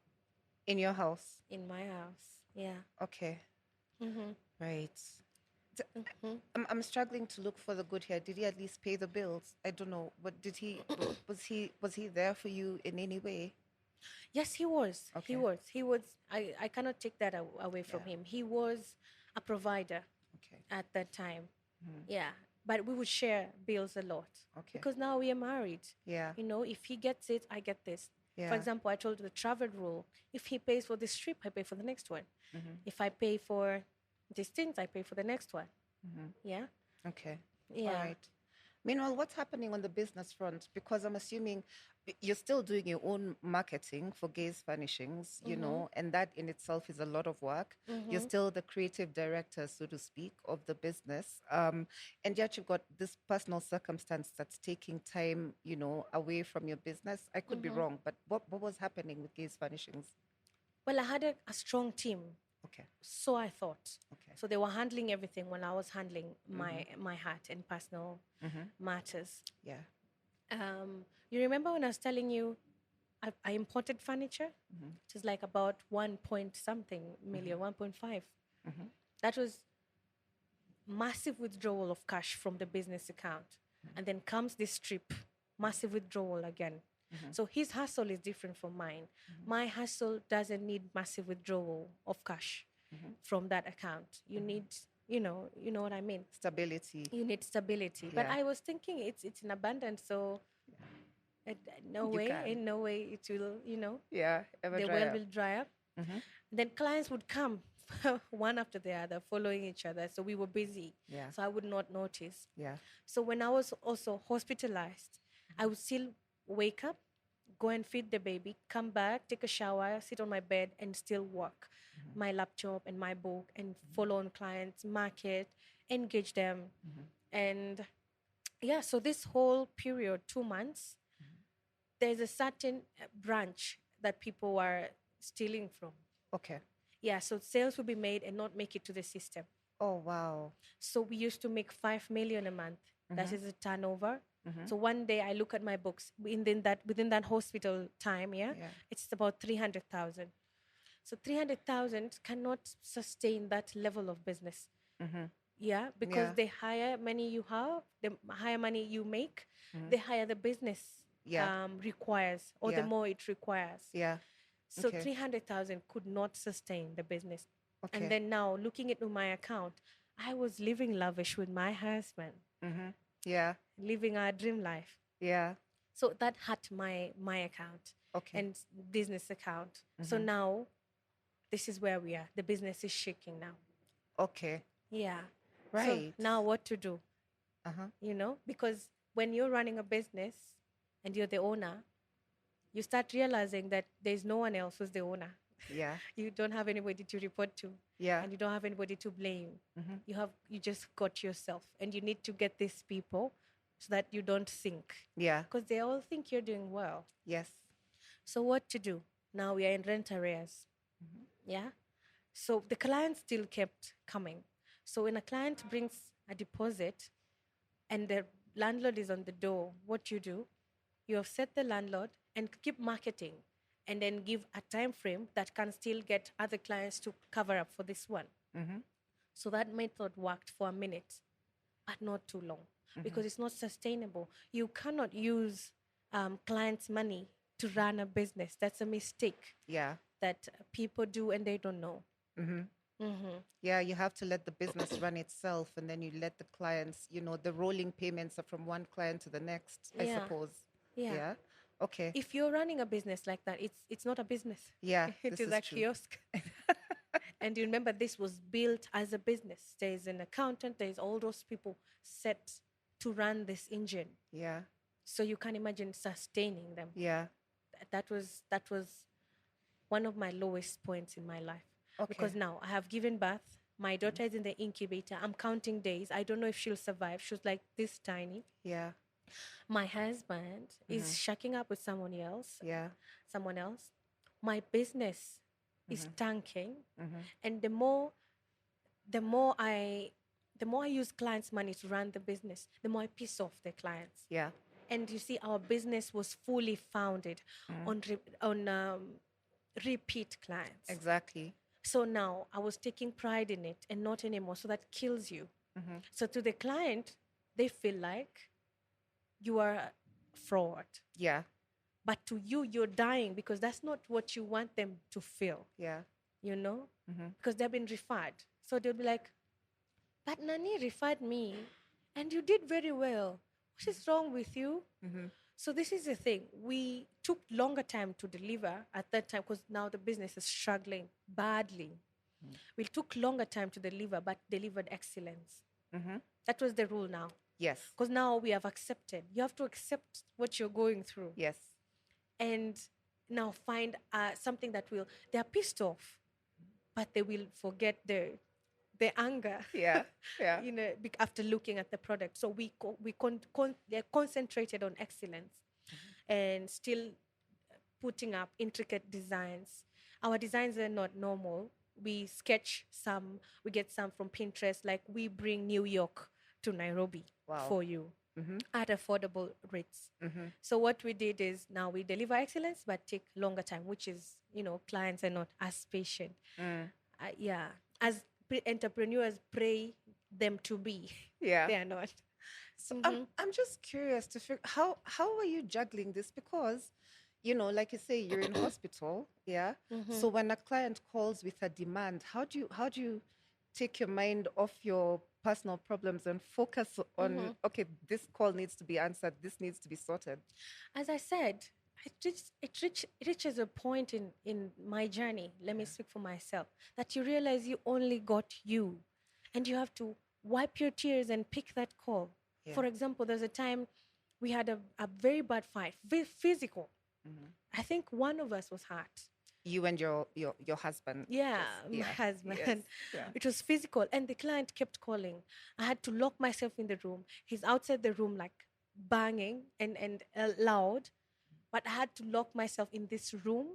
In your house? in my house. Yeah. Okay. Right. I'm struggling to look for the good here. Did he at least pay the bills? I don't know. But did he was he there for you in any way? Yes, he was. Okay. He was. I cannot take that away from him. He was a provider Okay. at that time. Yeah. But we would share bills a lot. Okay. Because now we are married. Yeah. If he gets it, I get this. Yeah. For example, I told you the travel rule. If he pays for this trip, I pay for the next one. If I pay for these things, I pay for the next one. Yeah. Okay. Yeah. All right. Meanwhile, what's happening on the business front? Because I'm assuming you're still doing your own marketing for Gaze Furnishings, and that in itself is a lot of work. You're still the creative director, so to speak, of the business. And yet you've got this personal circumstance that's taking time, away from your business. I could be wrong, but what was happening with Gaze Furnishings? Well, I had a strong team. Okay. So I thought. Okay. So they were handling everything when I was handling my hat and personal matters. Yeah. You remember when I was telling you I imported furniture? It was like about 1 point something million, 1.5. That was massive withdrawal of cash from the business account. And then comes this trip, massive withdrawal again. So his hustle is different from mine. My hustle doesn't need massive withdrawal of cash from that account. You need, you know what I mean? Stability. You need stability. But Yeah. I was thinking it's in abundance, so no You way, can. in no way it will, Yeah. Ever the dry well up. will dry up. Then clients would come one after the other, following each other. So we were busy. Yeah. So I would not notice. Yeah. So when I was also hospitalized, I would still wake up, go and feed the baby, come back, take a shower, sit on my bed, and still work my laptop and my book and follow on clients, market, engage them. And yeah, so this whole period, 2 months, there's a certain branch that people were stealing from. Okay. Yeah, so sales will be made and not make it to the system. Oh, wow. So we used to make 5 million a month. That is a turnover. So one day I look at my books within that hospital time, Yeah. it's about 300,000. So 300,000 cannot sustain that level of business. Yeah, because Yeah. the higher money you have, the higher money you make, the higher the business Yeah. requires, or Yeah. the more it requires. Yeah. So Okay. 300,000 could not sustain the business. Okay. And then now looking into my account, I was living lavish with my husband, Mm-hmm. Yeah. living our dream life. Yeah. So that hurt my account Okay. and business account. So now this is where we are. The business is shaking now. Okay. Yeah. So Right. now what to do? Uh-huh. Because when you're running a business and you're the owner, you start realizing that there's no one else who's the owner. Yeah. You don't have anybody to report to, Yeah. and you don't have anybody to blame. You just got yourself, and you need to get these people so that you don't sink, Yeah. because they all think you're doing well. Yes. So what to do? Now we are in rent arrears. Yeah. So the client still kept coming. So when a client brings a deposit and the landlord is on the door, what you do, you offset the landlord and keep marketing, and then give a time frame that can still get other clients to cover up for this one. So that method worked for a minute, but not too long, because it's not sustainable. You cannot use clients' money to run a business. That's a mistake Yeah. that people do and they don't know. Yeah, you have to let the business run itself, and then you let the clients, the rolling payments are from one client to the next, I Yeah. suppose. Yeah. Yeah. Okay. If you're running a business like that, it's not a business. Yeah, It this is is a true. kiosk. And you remember, this was built as a business. There's an accountant, there's all those people set to run this engine. Yeah. So you can imagine sustaining them. Yeah. That was one of my lowest points in my life. Okay. Because now I have given birth. My daughter is in the incubator. I'm counting days. I don't know if she'll survive. She's like this tiny. Yeah. My husband is shacking up with someone else. Yeah. Someone else. My business is tanking. And the more I use clients' money to run the business, the more I piss off the clients. Yeah. And you see, our business was fully founded on repeat clients. Exactly. So now I was taking pride in it, and not anymore. So that kills you. So to the client, they feel like you are a fraud. Yeah. But to you, you're dying, because that's not what you want them to feel, Yeah. because they've been referred. So they'll be like, but Nani referred me and you did very well. What is wrong with you? So this is the thing. We took longer time to deliver at that time, because now the business is struggling badly. We took longer time to deliver, but delivered excellence. That was the rule now. Yes. Because now we have accepted. You have to accept what you're going through. Yes. And now find something that they are pissed off, but they will forget the anger. Yeah. Yeah. After looking at the product. So they're concentrated on excellence, and still putting up intricate designs. Our designs are not normal. We sketch some, we get some from Pinterest, like we bring New York to Nairobi for you at affordable rates. So what we did is, now we deliver excellence, but take longer time, which is, clients are not as patient. As entrepreneurs pray them to be. Yeah. They are not. So I'm just curious to figure how are you juggling this, because like you say, you're in hospital, yeah. So when a client calls with a demand, how do you take your mind off your personal problems and focus on okay, this call needs to be answered, this needs to be sorted? As I said, it reaches a point in my journey, let me speak for myself, that you realize you only got you, and you have to wipe your tears and pick that call. Yeah. For example, there's a time we had a very bad fight, very physical. I think one of us was hurt. You and your husband. Yeah, Yes. my husband. Yes. Yeah. It was physical, and the client kept calling. I had to lock myself in the room. He's outside the room, like banging and loud, but I had to lock myself in this room,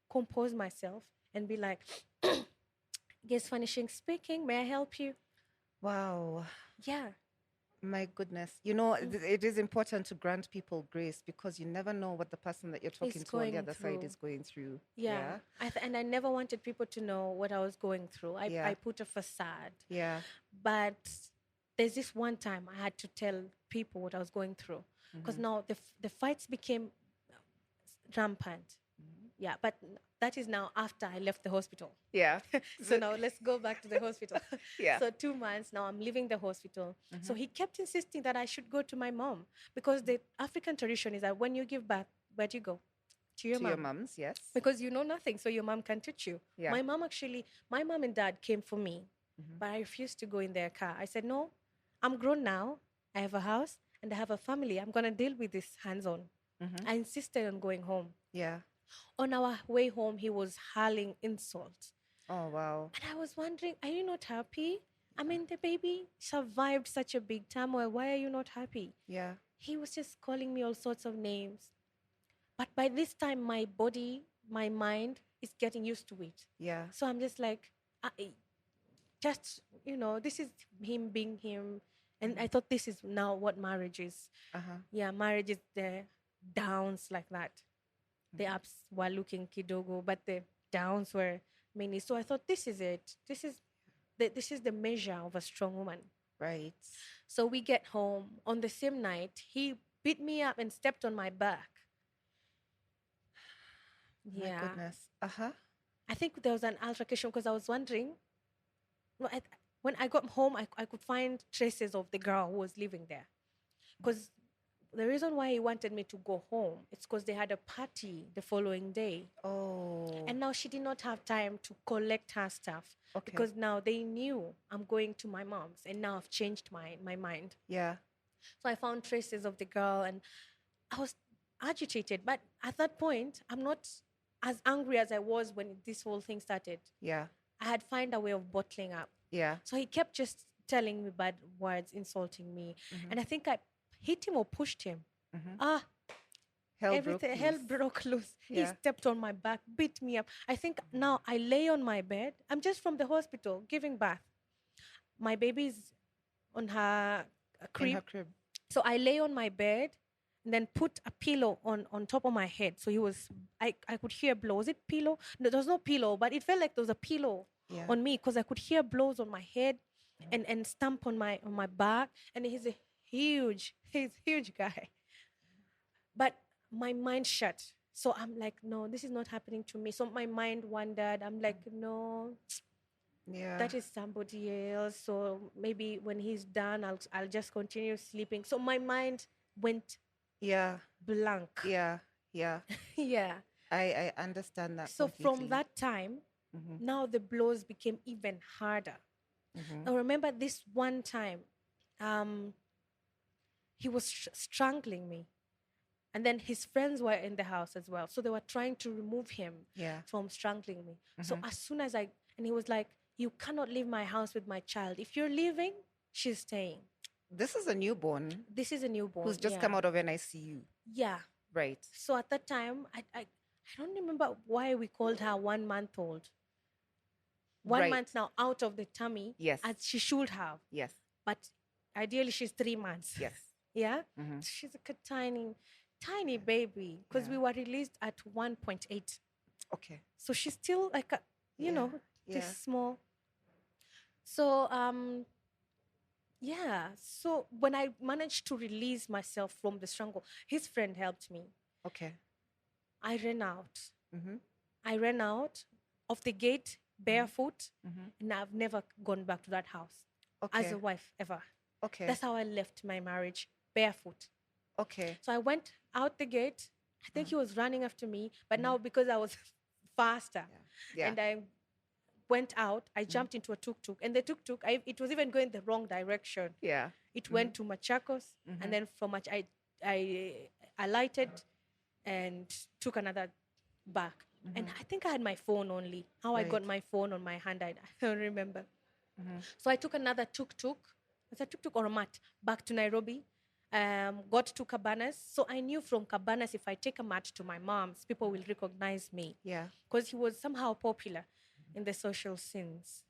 compose myself, and be like, "Yes, Furnishings speaking. May I help you?" Wow. Yeah. My goodness. It is important to grant people grace, because you never know what the person that you're talking to on the going other side through. is going through. Yeah. And I never wanted people to know what I was going through. I put a facade. Yeah. But there's this one time I had to tell people what I was going through, because now the fights became rampant. Yeah, but that is now after I left the hospital. Yeah. So now let's go back to the hospital. Yeah. So 2 months now I'm leaving the hospital. So he kept insisting that I should go to my mom, because the African tradition is that when you give birth, where do you go? To your To your mom. mums, yes. Because you know nothing, so your mom can teach you. Yeah. My mom and dad came for me, but I refused to go in their car. I said, no, I'm grown now. I have a house and I have a family. I'm going to deal with this hands on. I insisted on going home. Yeah. On our way home, he was hurling insults. Oh, wow. And I was wondering, are you not happy? I mean, the baby survived such a big turmoil. Why are you not happy? Yeah. He was just calling me all sorts of names. But by this time, my body, my mind is getting used to it. Yeah. So I'm just like, this is him being him. And I thought this is now what marriage is. Yeah, marriage is the downs like that. The ups were looking kidogo, but the downs were many. So I thought this is it. This is the measure of a strong woman. Right. So we get home. On the same night, he beat me up and stepped on my back. My goodness. I think there was an altercation because I was wondering. When I got home, I could find traces of the girl who was living there. Because the reason why he wanted me to go home, it's because they had a party the following day. Oh. And now she did not have time to collect her stuff. Okay. Because now they knew I'm going to my mom's. And now I've changed my mind. Yeah. So I found traces of the girl and I was agitated. But at that point, I'm not as angry as I was when this whole thing started. Yeah. I had found a way of bottling up. Yeah. So he kept just telling me bad words, insulting me. And I think I hit him or pushed him. Hell broke loose. Yeah. He stepped on my back, beat me up. I think now I lay on my bed. I'm just from the hospital giving birth. My baby's on her crib. In her crib. So I lay on my bed and then put a pillow on top of my head. So I could hear blows. Was it pillow? No, there was no pillow, but it felt like there was a pillow on me because I could hear blows on my head and stamp on my back. And he's a huge guy. But my mind shut. So I'm like, no, this is not happening to me. So my mind wandered. I'm like, no, that is somebody else. So maybe when he's done, I'll just continue sleeping. So my mind went blank. Yeah. Yeah. I understand that. So completely. from that time, now the blows became even harder. I remember this one time, he was strangling me. And then his friends were in the house as well. So they were trying to remove him from strangling me. So as soon as and he was like, you cannot leave my house with my child. If you're leaving, she's staying. This is a newborn. This is a newborn. Who's just come out of an ICU. Yeah. Right. So at that time, I don't remember why we called her 1 month old. 1 month now out of the tummy. Yes. As she should have. Yes. But ideally, she's 3 months. Yes. Yeah? She's like a tiny baby. Because we were released at 1.8. Okay. So she's still like just small. So, So when I managed to release myself from the strangle, his friend helped me. Okay. I ran out. I ran out of the gate barefoot, and I've never gone back to that house as a wife ever. Okay. That's how I left my marriage, barefoot. Okay. So I went out the gate. I think he was running after me, but now because I was faster, and I went out, I jumped into a tuk-tuk, and the tuk-tuk, it was even going the wrong direction. Yeah. It went to Machakos, and then from I alighted and took another back. And I think I had my phone only. How I got my phone on my hand, I don't remember. So I took another tuk-tuk. Was a tuk-tuk or a mat back to Nairobi. Got to Cabanas. So I knew from Cabanas, if I take a mat to my mom's, people will recognize me. Yeah. Because he was somehow popular in the social scenes.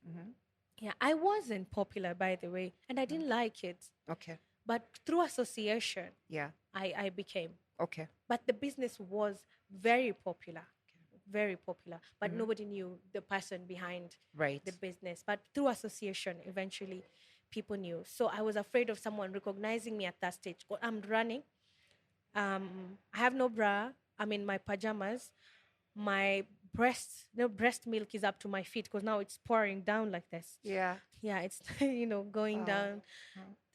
Yeah, I wasn't popular, by the way, and I didn't like it. Okay. But through association, I became. Okay. But the business was very popular. Very popular, but nobody knew the person behind the business. But through association, eventually, people knew. So I was afraid of someone recognizing me at that stage. I'm running. I have no bra. I'm in my pajamas. My breast milk is up to my feet because now it's pouring down like this. Yeah. Yeah, it's going Wow. down,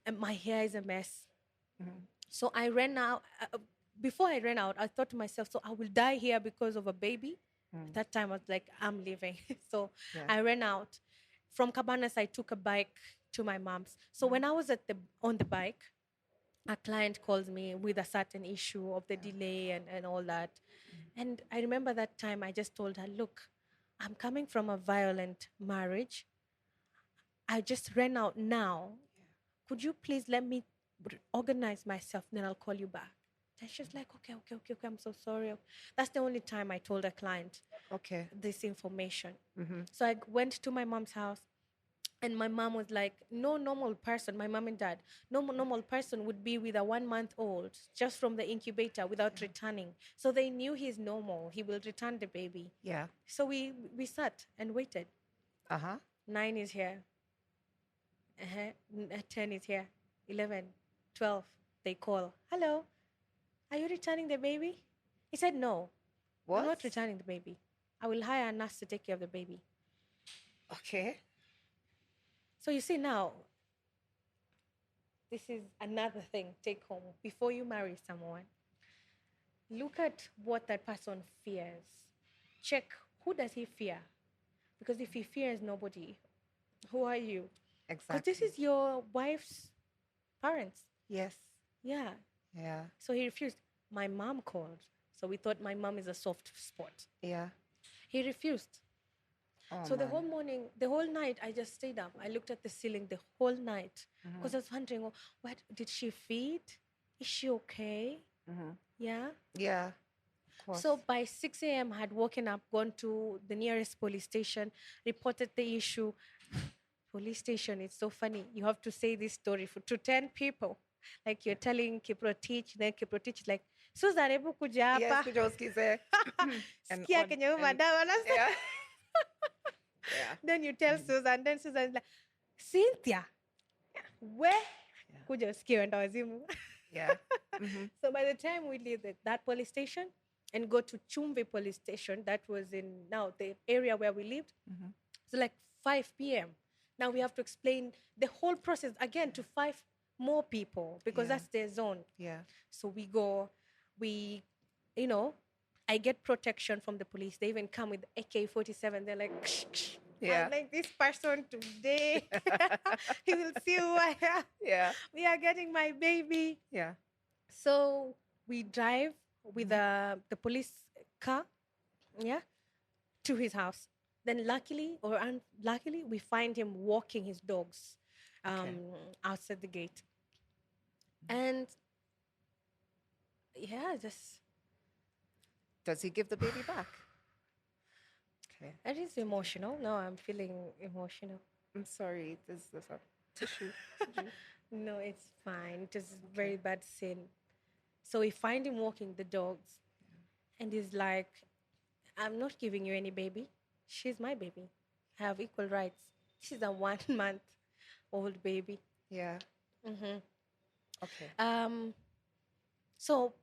and my hair is a mess. Mhm. So I ran out. Before I ran out, I thought to myself, so I will die here because of a baby. At that time, I was like, I'm leaving. So Yeah. I ran out. From Cabanas, I took a bike to my mom's. So when I was on the bike, a client calls me with a certain issue of the delay and all that. And I remember that time I just told her, look, I'm coming from a violent marriage. I just ran out now. Could you please let me organize myself, then I'll call you back? And she's like, okay, I'm so sorry. That's the only time I told a client Okay. this information. Mm-hmm. So I went to my mom's house, and my mom was like, no normal person, my mom and dad, no normal person would be with a 1-month-old just from the incubator without returning. So they knew he's normal. He will return the baby. Yeah. So we sat and waited. Uh-huh. 9 is here. 10 is here. 11, 12. They call. Hello, are you returning the baby? He said, no, What? I'm not returning the baby. I will hire a nurse to take care of the baby. Okay. So you see now, this is another thing, take home. Before you marry someone, look at what that person fears. Check, who does he fear? Because if he fears nobody, who are you? Because Exactly. this is your wife's parents. Yes. Yeah. Yeah. So he refused. My mom called. So we thought my mom is a soft spot. Yeah. He refused. Oh, So the man. whole morning, the whole night, I just stayed up. I looked at the ceiling the whole night because I was wondering, oh, what did she feed? Is she okay? Mm-hmm. Yeah. Yeah. Of course. So by 6 a.m., I had woken up, gone to the nearest police station, reported the issue. Police station, it's so funny. You have to say this story to 10 people. Like you're telling Kiprotich, then Kiprotich is like, Susan, hebu kuja Yes, hapa. kuja usikize. And Sikia on- kenye huyu and- madam anasema. Yeah. Yeah. Then you tell Susan, then Susan is like, Cynthia, where? Kuja usikie wenda wazimu. Yeah. Mm-hmm. So by the time we leave that police station and go to Chumvi police station, that was in now the area where we lived, so like 5 p.m. Now we have to explain the whole process again to 5 more people because Yeah. that's their zone. Yeah. So we go, I get protection from the police. They even come with AK-47. They're like, ksh, ksh. Yeah. I'm like, this person today, he will see who I am. Yeah. We are getting my baby. Yeah. So we drive with the police car, yeah, to his house. Then luckily or unluckily, we find him walking his dogs outside the gate. And yeah, just Does he give the baby back? Okay. it is emotional. No, I'm feeling emotional. I'm sorry. This is a tissue. No, it's fine. It is very bad sin. So we find him walking the dogs, and he's like, I'm not giving you any baby. She's my baby. I have equal rights. She's a 1-month-old baby. Yeah. Mm-hmm. Okay. So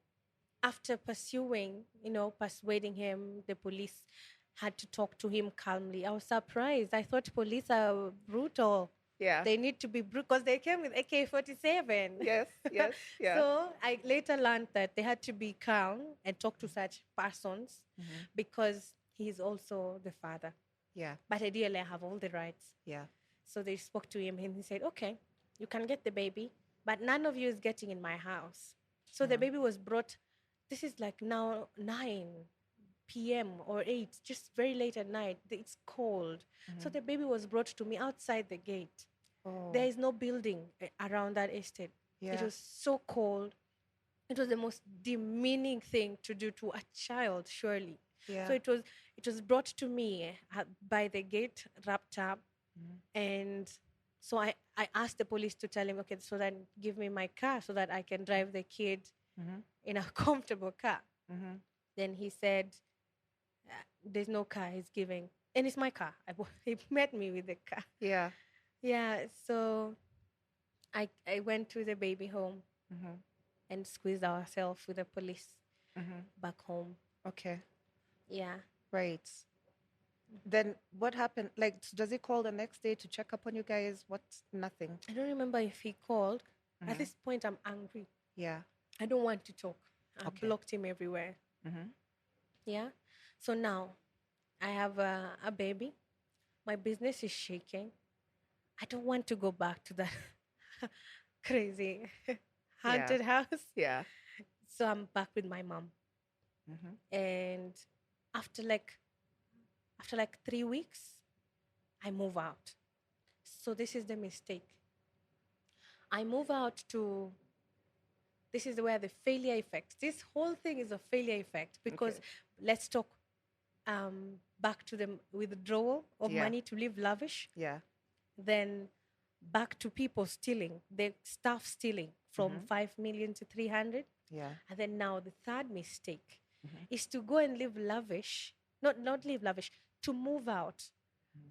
after persuading him, the police had to talk to him calmly. I was surprised. I thought police are brutal. Yeah. They need to be brutal because they came with AK-47. Yes. Yes. Yeah. So I later learned that they had to be calm and talk to such persons because he's also the father. Yeah. But ideally, I have all the rights. Yeah. So they spoke to him and he said, okay, you can get the baby, but none of you is getting in my house. So the baby was brought, this is like now 9 p.m. or 8, just very late at night. It's cold. So the baby was brought to me outside the gate. Oh. There is no building around that estate. Yeah. It was so cold. It was the most demeaning thing to do to a child, surely. Yeah. So it was brought to me by the gate, wrapped up. And so I asked the police to tell him, okay, so then give me my car so that I can drive the kid in a comfortable car. Then he said, there's no car he's giving. And it's my car. He met me with the car. Yeah. Yeah, so I went to the baby home and squeezed ourselves with the police back home. Okay. Yeah. Right. Then what happened? Like, does he call the next day to check up on you guys? What? Nothing. I don't remember if he called. At Mm-hmm. this point, I'm angry. Yeah. I don't want to talk. I Okay. blocked him everywhere. Mm-hmm. Yeah. So now I have a baby. My business is shaking. I don't want to go back to that crazy Yeah. haunted house. Yeah. So I'm back with my mom. Mm-hmm. And after like 3 weeks, I move out. So this is the mistake. I move out to, this is where the failure effect. This whole thing is a failure effect because Okay. let's talk back to the withdrawal of Yeah. money to live lavish, Yeah. then back to people stealing, the staff stealing from 5 million to 300. Yeah. And then now the third mistake Mm-hmm. is to go and live lavish, not live lavish, to move out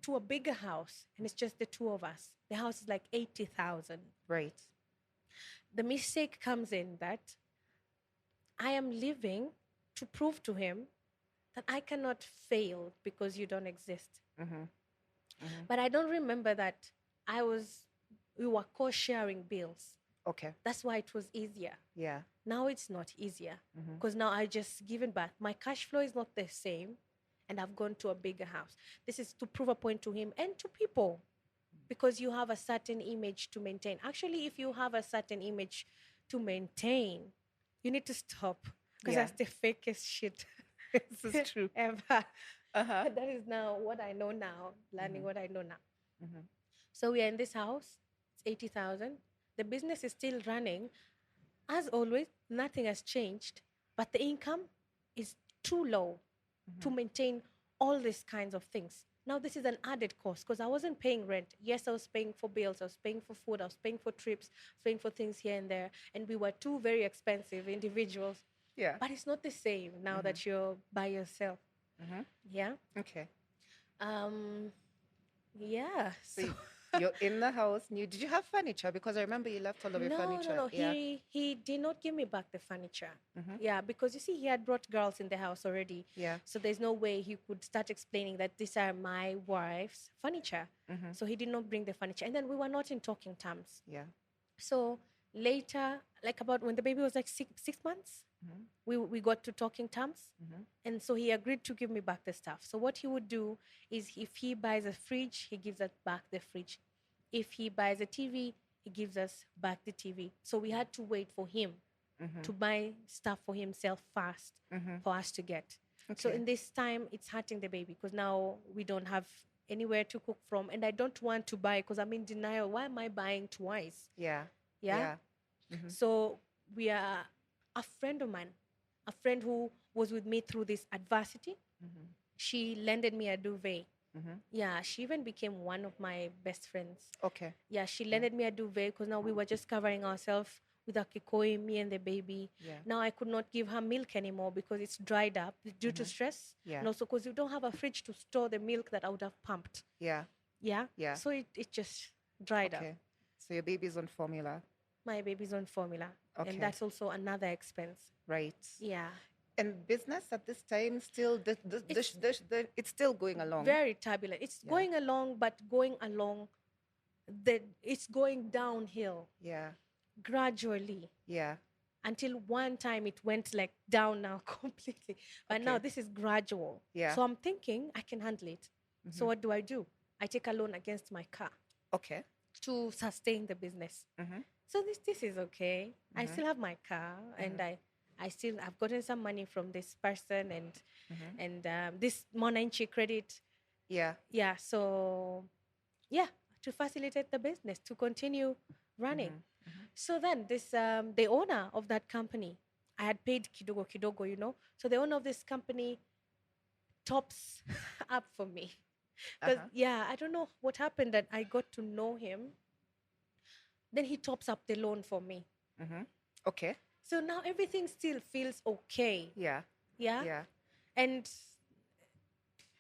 to a bigger house. And it's just the two of us. The house is like 80,000. Right. The mistake comes in that I am living to prove to him that I cannot fail because you don't exist. Mm-hmm. Mm-hmm. But I don't remember that we were co-sharing bills. Okay. That's why it was easier. Yeah. Now it's not easier Mm-hmm. because now I just given birth. My cash flow is not the same and I've gone to a bigger house. This is to prove a point to him and to people because you have a certain image to maintain. Actually, if you have a certain image to maintain, you need to stop because Yeah. that's the fakest shit This is true. ever. Uh-huh. That is now what I know now, learning what I know now. Mm-hmm. So we are in this house. It's 80,000. The business is still running. As always, nothing has changed, but the income is too low to maintain all these kinds of things. Now, this is an added cost because I wasn't paying rent. Yes, I was paying for bills, I was paying for food, I was paying for trips, I was paying for things here and there. And we were two very expensive individuals. Yeah. But it's not the same now that you're by yourself. Mm-hmm. Yeah. Okay. Yeah. So you're in the house. Did you have furniture? Because I remember you left all of your furniture. No. Yeah. He did not give me back the furniture. Mhm. Yeah, because you see, he had brought girls in the house already. Yeah. So there's no way he could start explaining that these are my wife's furniture. So he did not bring the furniture, and then we were not in talking terms. Yeah. So later, like about when the baby was like 6 months, we got to talking terms. And so he agreed to give me back the stuff. So what he would do is if he buys a fridge, he gives us back the fridge. If he buys a TV, he gives us back the TV. So we had to wait for him to buy stuff for himself first for us to get. So Okay. in this time, it's hurting the baby because now we don't have anywhere to cook from. And I don't want to buy because I'm in denial. Why am I buying twice? Yeah. Yeah. So we are a friend of mine, a friend who was with me through this adversity. She lended me a duvet. Yeah, she even became one of my best friends. Okay. Yeah, she lended me a duvet because now we were just covering ourselves with a kikoi, me and the baby. Yeah. Now I could not give her milk anymore because it's dried up due to stress. Yeah. And also because you don't have a fridge to store the milk that I would have pumped. Yeah. Yeah. Yeah. So it just dried up. Okay. So your baby's on formula. My baby's on formula. Okay. And that's also another expense. Right. Yeah. And business at this time still it's still going along. Very turbulent. It's going along, but going along, it's going downhill Yeah. gradually Yeah. until one time it went like down now completely. But now Okay. this is gradual. Yeah. So I'm thinking I can handle it. So what do? I take a loan against my car Okay. to sustain the business. So this is okay. I still have my car and I've gotten some money from this person and this Monanchi credit. Yeah. Yeah. So yeah, to facilitate the business to continue running. So then this the owner of that company, I had paid kidogo kidogo, you know. So the owner of this company tops up for me. Because I don't know what happened that I got to know him. Then he tops up the loan for me. Okay. So now everything still feels okay. Yeah. Yeah. Yeah. And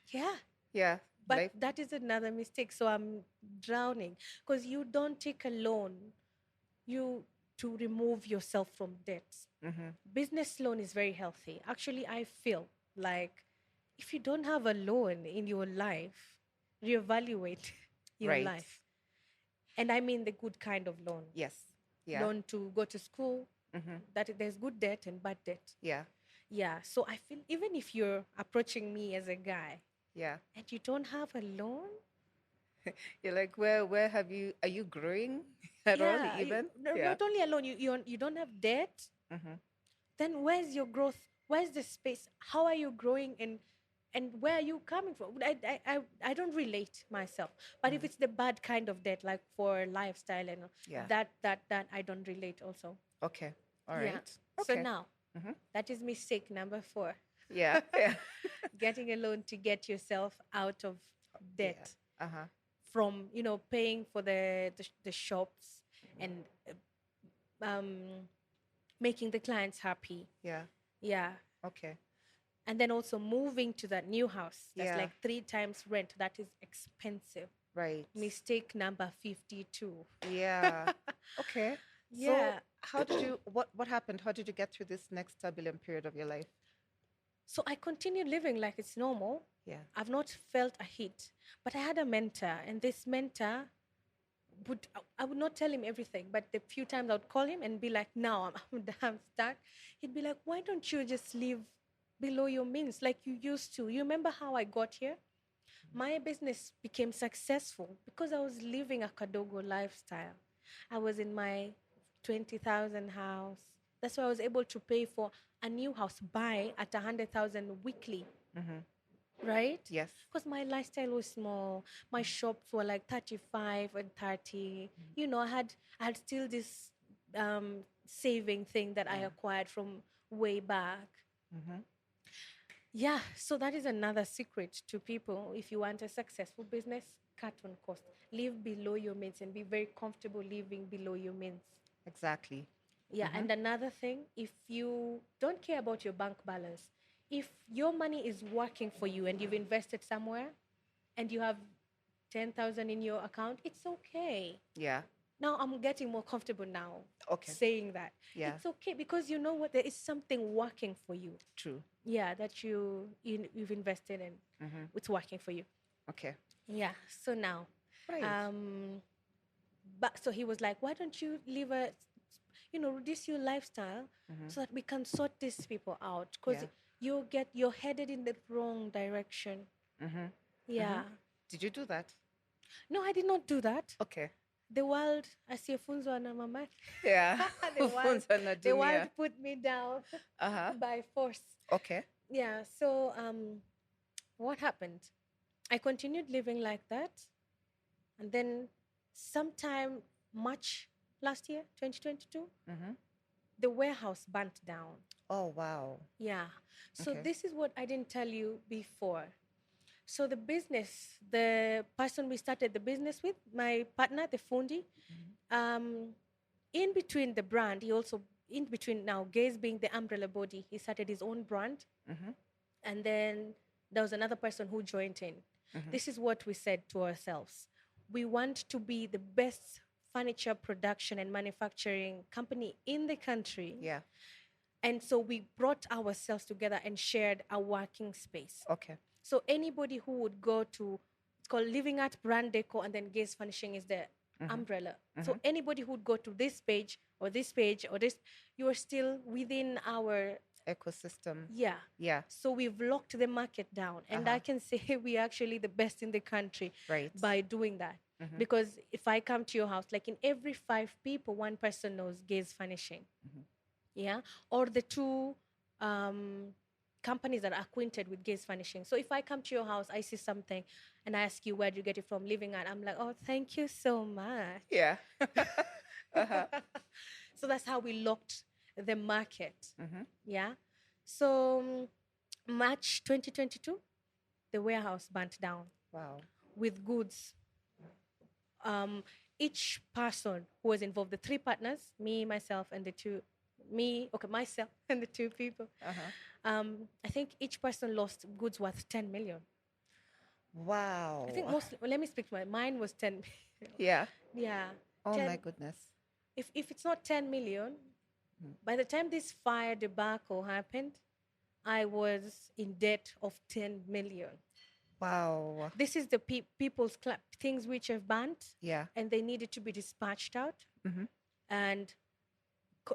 yeah. Yeah. But Life. that is another mistake. So I'm drowning because you don't take a loan to remove yourself from debts. Business loan is very healthy. Actually, I feel like if you don't have a loan in your life, reevaluate your Right. life. And I mean the good kind of loan. Yes. Yeah. Loan to go to school, Mm-hmm. that there's good debt and bad debt. Yeah. Yeah. So I feel even if you're approaching me as a guy Yeah. and you don't have a loan, You're like, where are you growing at all yeah, even? Yeah. not only alone, you don't have debt, Mm-hmm. then where's your growth? Where's the space? How are you growing and where are you coming from? I don't relate myself. But if it's the bad kind of debt, like for lifestyle and Yeah. that I don't relate also. Okay. All Yeah. right. So Okay. now Mm-hmm. that is mistake number 4. Yeah. Yeah. Getting a loan to get yourself out of Yeah. debt Uh-huh. from, paying for the shops and um, making the clients happy. Yeah. Yeah. Okay. And then also moving to that new house. That's Yeah. like 3 times rent. That is expensive. Right. Mistake number 52. Yeah. Okay. So Yeah. how did you what happened? How did you get through this next turbulent period of your life? So I continued living like it's normal. Yeah. I've not felt a hit, but I had a mentor, and this mentor I would not tell him everything, but the few times I would call him and be like, "Now I'm stuck," he'd be like, "Why don't you just live below your means like you used to? You remember how I got here? My business became successful because I was living a Kadogo lifestyle. I was in my 20,000 house. That's why I was able to pay for a new house, buy at 100,000 weekly, Mm-hmm. right? Yes. Because my lifestyle was small. My shops were like 35 and 30. I had still this saving thing that I acquired from way back. Mm-hmm. Yeah, so that is another secret to people. If you want a successful business, cut on cost. Live below your means and be very comfortable living below your means. Exactly. Yeah, and another thing, if you don't care about your bank balance, if your money is working for you and you've invested somewhere and you have 10,000 in your account, it's okay. Yeah. Now I'm getting more comfortable now Okay. saying that. Yeah. It's okay because you know what? There is something working for you. True. Yeah, that you've invested in. Mm-hmm. It's working for you. Okay. Yeah. So now, Right. but so he was like, why don't you reduce your lifestyle so that we can sort these people out? Because you're headed in the wrong direction. Mm-hmm. Yeah. Did you do that? No, I did not do that. Okay. The world, asiyefunzwa na mama. Yeah. the world, Funza na the world dunia. put me down Uh-huh. by force. Okay. Yeah. So what happened? I continued living like that, and then sometime March last year, 2022, Mm-hmm. the warehouse burnt down. Oh wow. Yeah. So Okay. this is what I didn't tell you before. So the person we started the business with, my partner, the fundi, in between the brand, he also, in between now, Gaze being the umbrella body, he started his own brand. Mm-hmm. And then there was another person who joined in. This is what we said to ourselves. We want to be the best furniture production and manufacturing company in the country. Yeah. And so we brought ourselves together and shared a working space. Okay. So anybody who would go to, it's called Living Art Brand Deco, and then Gaze Furnishing is the umbrella. So anybody who would go to this page or this page or this, you are still within our Ecosystem. yeah. Yeah. So we've locked the market down, and I can say we're actually the best in the country Right. by doing that. Because if I come to your house, like in every 5 people, 1 person knows Gaze Furnishing. Yeah. Or the 2 companies that are acquainted with Gaze Furnishing. So if I come to your house, I see something and I ask you, where do you get it from? Living Art. I'm like, oh, thank you so much. Yeah. So that's how we locked the market. Yeah. So March 2022, the warehouse burnt down Wow. with goods. Each person who was involved, the 3 partners, myself, and the 2 people. I think each person lost goods worth 10 million. Wow. I think mostly, let me speak to mine was 10 million. Yeah. Yeah. Oh 10 my goodness. If it's not 10 million, by the time this fire debacle happened, I was in debt of 10 million. Wow. This is the people's things which have burnt, Yeah. and they needed to be dispatched out. Mm-hmm. And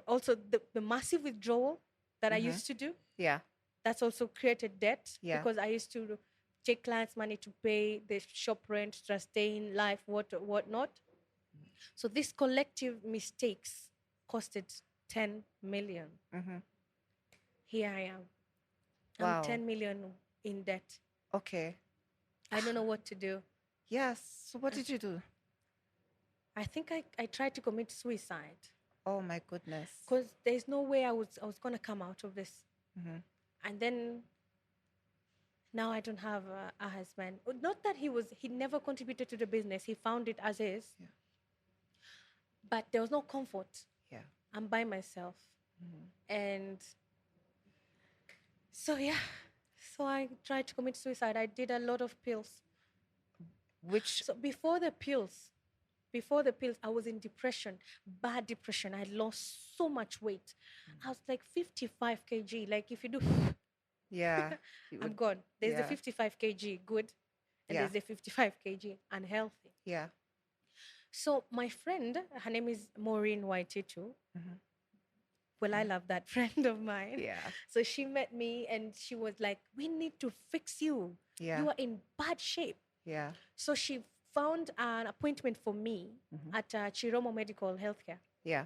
also the massive withdrawal that I used to do, Yeah. that's also created debt, Yeah. because I used to take clients' money to pay the shop rent, sustain life, whatnot. So these collective mistakes costed 10 million. Mm-hmm. Here I am. I'm Wow. 10 million in debt. Okay. I don't know what to do. Yes. So what did you do? I think I tried to commit suicide, Oh my goodness. because there's no way I was going to come out of this. Mm-hmm. And then now I don't have a husband. Not that he never contributed to the business. He found it as is. Yeah. But there was no comfort. Yeah. I'm by myself. Mm-hmm. And so, yeah. So I tried to commit suicide. I did a lot of pills. Which So before the pills, I was in depression, bad depression. I lost so much weight. I was like 55 kg. Like if you do, yeah. You I'm would, gone. There's the yeah. 55 kg good, and Yeah. there's the 55 kg unhealthy. Yeah. So my friend, her name is Maureen Waititu. Mm-hmm. Well, I love that friend of mine. Yeah. So she met me and she was like, "We need to fix you. Yeah. You are in bad shape." Yeah. So she found an appointment for me at Chiromo Medical Healthcare Yeah.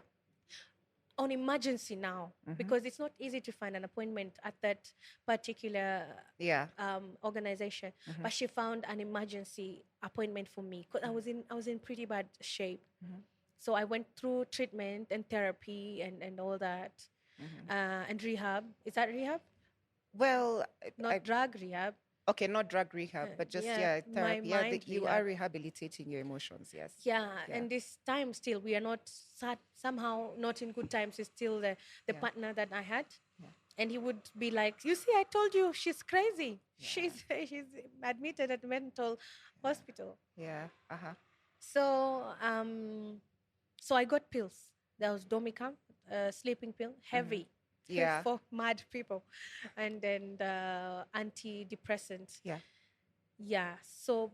on emergency now, because it's not easy to find an appointment at that particular Yeah. organization. But she found an emergency appointment for me because I was in pretty bad shape. So I went through treatment and therapy and all that, and rehab. Is that rehab? Well, Not drug rehab. okay, not drug rehab, but just my therapy. Yeah, mind you rehab. are rehabilitating your emotions. Yes. Yeah, and this time still we are not somehow not in good times. Is still the partner that I had, and he would be like, "You see, I told you she's crazy. She's admitted at mental hospital." Yeah. Uh-huh. So I got pills. There was Domicam, sleeping pill, heavy. Yeah. For mad people, and then the antidepressant. Yeah. Yeah. So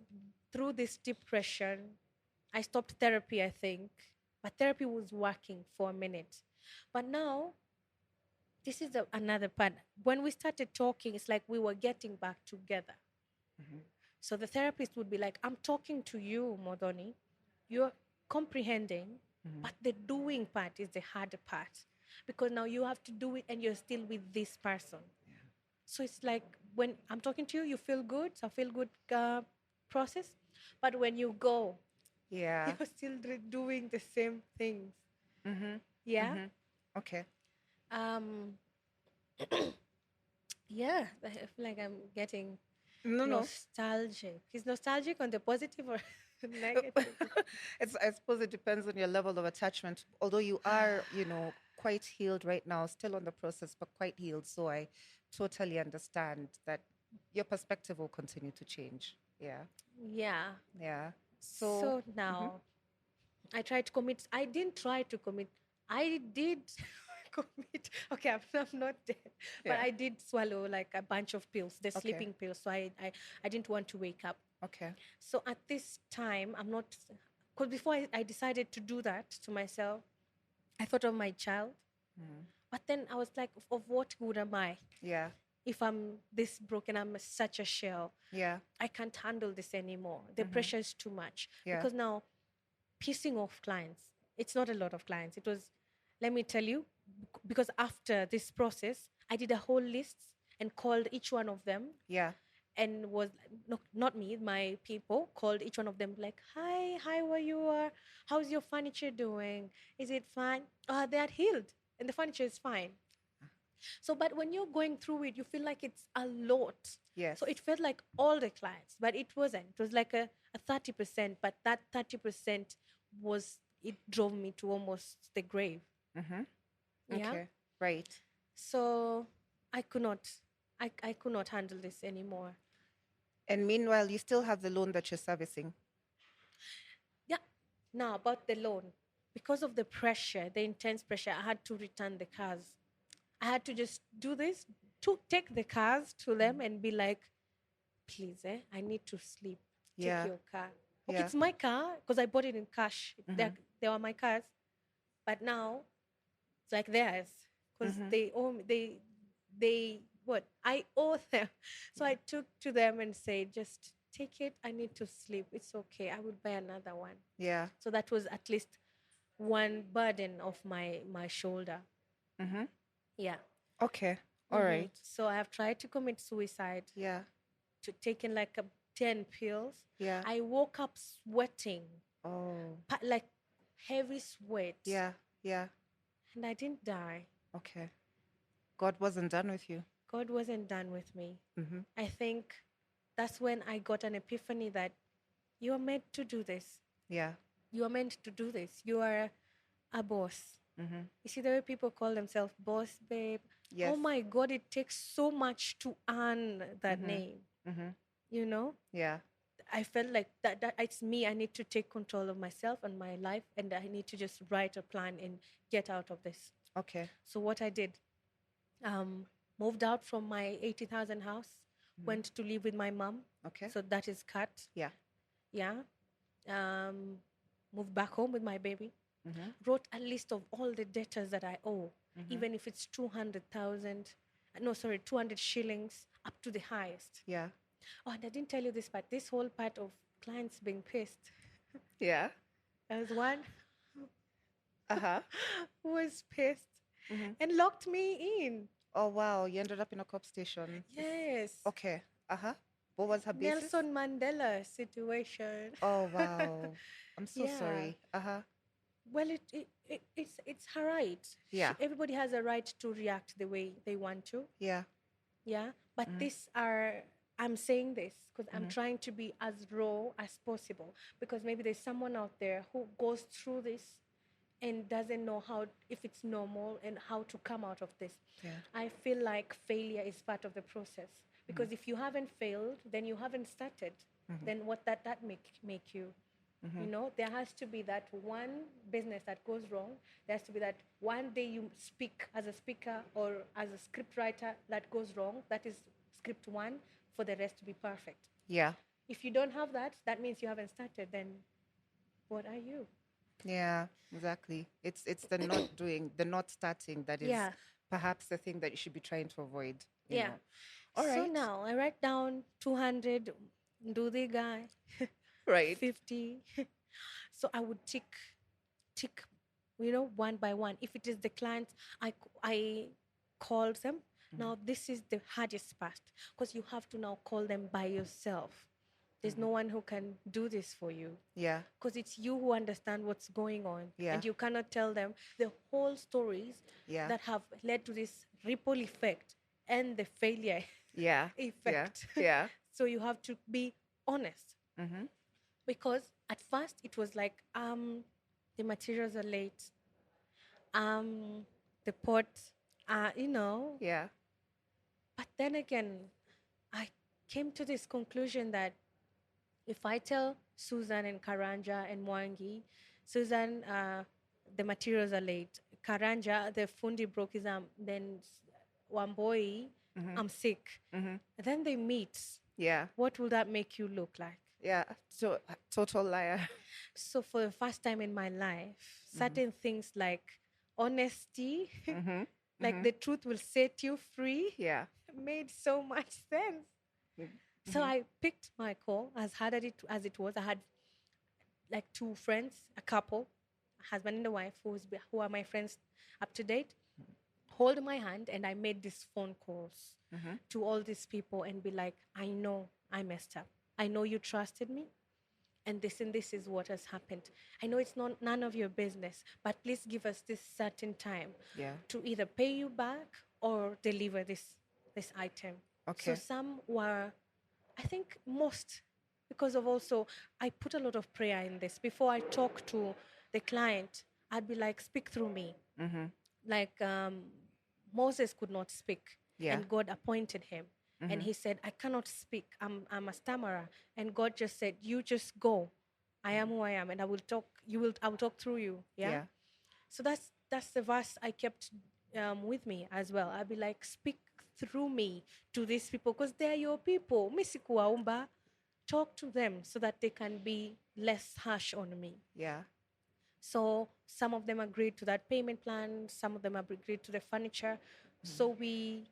through this depression, I stopped therapy, I think, but therapy was working for a minute. But now, this is another part. When we started talking, it's like we were getting back together. So the therapist would be like, "I'm talking to you, Muthoni. You're comprehending, but the doing part is the harder part, because now you have to do it and you're still with this person." So it's like when I'm talking to you, you feel good. It's a feel good process. But when you go, Yeah. you're still doing the same things. Yeah. Okay. Yeah. I feel like I'm getting No. nostalgic. Is nostalgic on the positive or negative? I suppose it depends on your level of attachment. Although you are, quite healed right now, still on the process, but quite healed. So I totally understand that your perspective will continue to change. Yeah. Yeah. Yeah. So now I tried to commit. I didn't try to commit. I did commit. Okay, I'm not dead. But Yeah. I did swallow like a bunch of pills, the sleeping pills. So I didn't want to wake up. Okay. So at this time, I'm not, because before I decided to do that to myself, I thought of my child. But then I was like, of what good am I? Yeah. If I'm this broken, I'm such a shell. Yeah. I can't handle this anymore. The pressure is too much. Yeah. Because now, pissing off clients, it's not a lot of clients. It was, let me tell you, because after this process, I did a whole list and called each one of them. Yeah. And was not me, my people called each one of them like, hi, how are you? How's your furniture doing? Is it fine? They are healed and the furniture is fine. So, but when you're going through it, you feel like it's a lot. Yes. So it felt like all the clients, but it wasn't. It was like a 30%, but that 30% it drove me to almost the grave. Mm-hmm. Yeah. Okay. Right. So I could not handle this anymore. And meanwhile, you still have the loan that you're servicing. Yeah. Now about the loan, because of the pressure, the intense pressure, I had to return the cars. I had to just do this, to take the cars to them and be like, please, I need to sleep. Take Yeah. your car. Okay, Yeah. it's my car because I bought it in cash. They were my cars, but now it's like theirs because they owe me. They what I owe them. So I took to them and said, just take it. I need to sleep. It's okay. I will buy another one. Yeah. So that was at least one burden off my shoulder. Yeah. Okay. All right. So I have tried to commit suicide. Yeah. To taking like 10 pills. Yeah. I woke up sweating, Oh. like heavy sweat. Yeah. Yeah. And I didn't die. Okay. God wasn't done with you. God wasn't done with me. I think that's when I got an epiphany that you are meant to do this. Yeah. You are meant to do this. You are a boss. You see the way people call themselves boss, babe. Yes. Oh my God, it takes so much to earn that name. You know? Yeah. I felt like that it's me. I need to take control of myself and my life, and I need to just write a plan and get out of this. Okay. So what I did, moved out from my 80,000 house, went to live with my mom. Okay. So that is cut. Yeah. Yeah. Moved back home with my baby. Wrote a list of all the debtors that I owe, even if it's 200,000. No, sorry, 200 shillings up to the highest. Yeah. Oh, and I didn't tell you this part. This whole part of clients being pissed. Yeah. There was one Uh-huh. who was pissed and locked me in. Oh, wow. You ended up in a cop station. Yes. Okay. Uh-huh. What was her basis? Nelson Mandela situation. Oh, wow. I'm so Yeah. sorry. Uh-huh. Well, it's her right. Yeah. Everybody has a right to react the way they want to. Yeah. Yeah. But I'm saying this because I'm trying to be as raw as possible, because maybe there's someone out there who goes through this and doesn't know if it's normal and how to come out of this. Yeah. I feel like failure is part of the process, because if you haven't failed, then you haven't started. Then what that make you? You know, there has to be that one business that goes wrong. There has to be that one day you speak as a speaker or as a script writer that goes wrong. That is script one for the rest to be perfect. Yeah. If you don't have that, that means you haven't started. Then what are you? Yeah, exactly. It's the not doing, the not starting that is perhaps the thing that you should be trying to avoid. You know. All right. So now I write down 200, do the guy, Right. 50. So I would tick, one by one. If it is the client, I call them. Now this is the hardest part, because you have to now call them by yourself. There's no one who can do this for you. Yeah. Because it's you who understand what's going on. Yeah. And you cannot tell them the whole stories that have led to this ripple effect and the failure effect. Yeah. So you have to be honest. Because at first it was like, the materials are late. The pot, Yeah. But then again, I came to this conclusion that if I tell Susan and Karanja and Mwangi, Susan, the materials are late. Karanja, the fundi broke his arm. Then Wamboi, I'm sick. Then they meet. Yeah. What will that make you look like? Yeah. So total liar. So for the first time in my life, certain things like honesty, like the truth will set you free, made so much sense. So I picked my call, as hard as it was. I had like two friends, a couple, a husband and a wife, who are my friends up to date, hold my hand, and I made these phone calls to all these people and be like, I know I messed up. I know you trusted me, and this is what has happened. I know it's none of your business, but please give us this certain time to either pay you back or deliver this item. Okay. So some were, I think most, because of also, I put a lot of prayer in this. Before I talk to the client, I'd be like, speak through me. Like Moses could not speak, and God appointed him. And he said, I cannot speak. I'm a stammerer. And God just said, you just go. I am who I am, and I will talk. I will talk through you. Yeah. So that's the verse I kept with me as well. I'll be like, speak through me to these people because they're your people. Misikuwaumba, talk to them so that they can be less harsh on me. Yeah. So some of them agreed to that payment plan, some of them agreed to the furniture. So we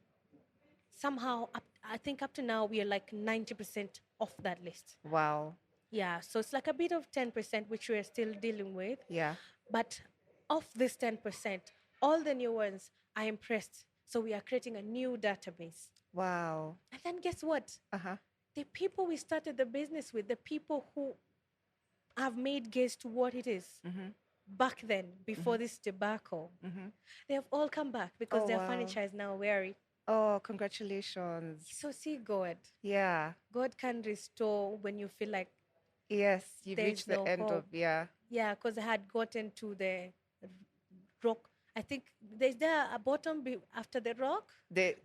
somehow, I think up to now, we are like 90% off that list. Wow. Yeah, so it's like a bit of 10%, which we're still dealing with. Yeah. But of this 10%, all the new ones are impressed. So we are creating a new database. Wow. And then guess what? Uh-huh. The people we started the business with, the people who have made gaze to what it is back then, before this debacle, they have all come back because Oh, their wow. furniture is now weary. Oh, congratulations. So see God. Yeah. God can restore when you feel like Yes, you've there's reached the no end of, hope. yeah. Yeah, because I had gotten to the rock. I think there's there a bottom after the rock.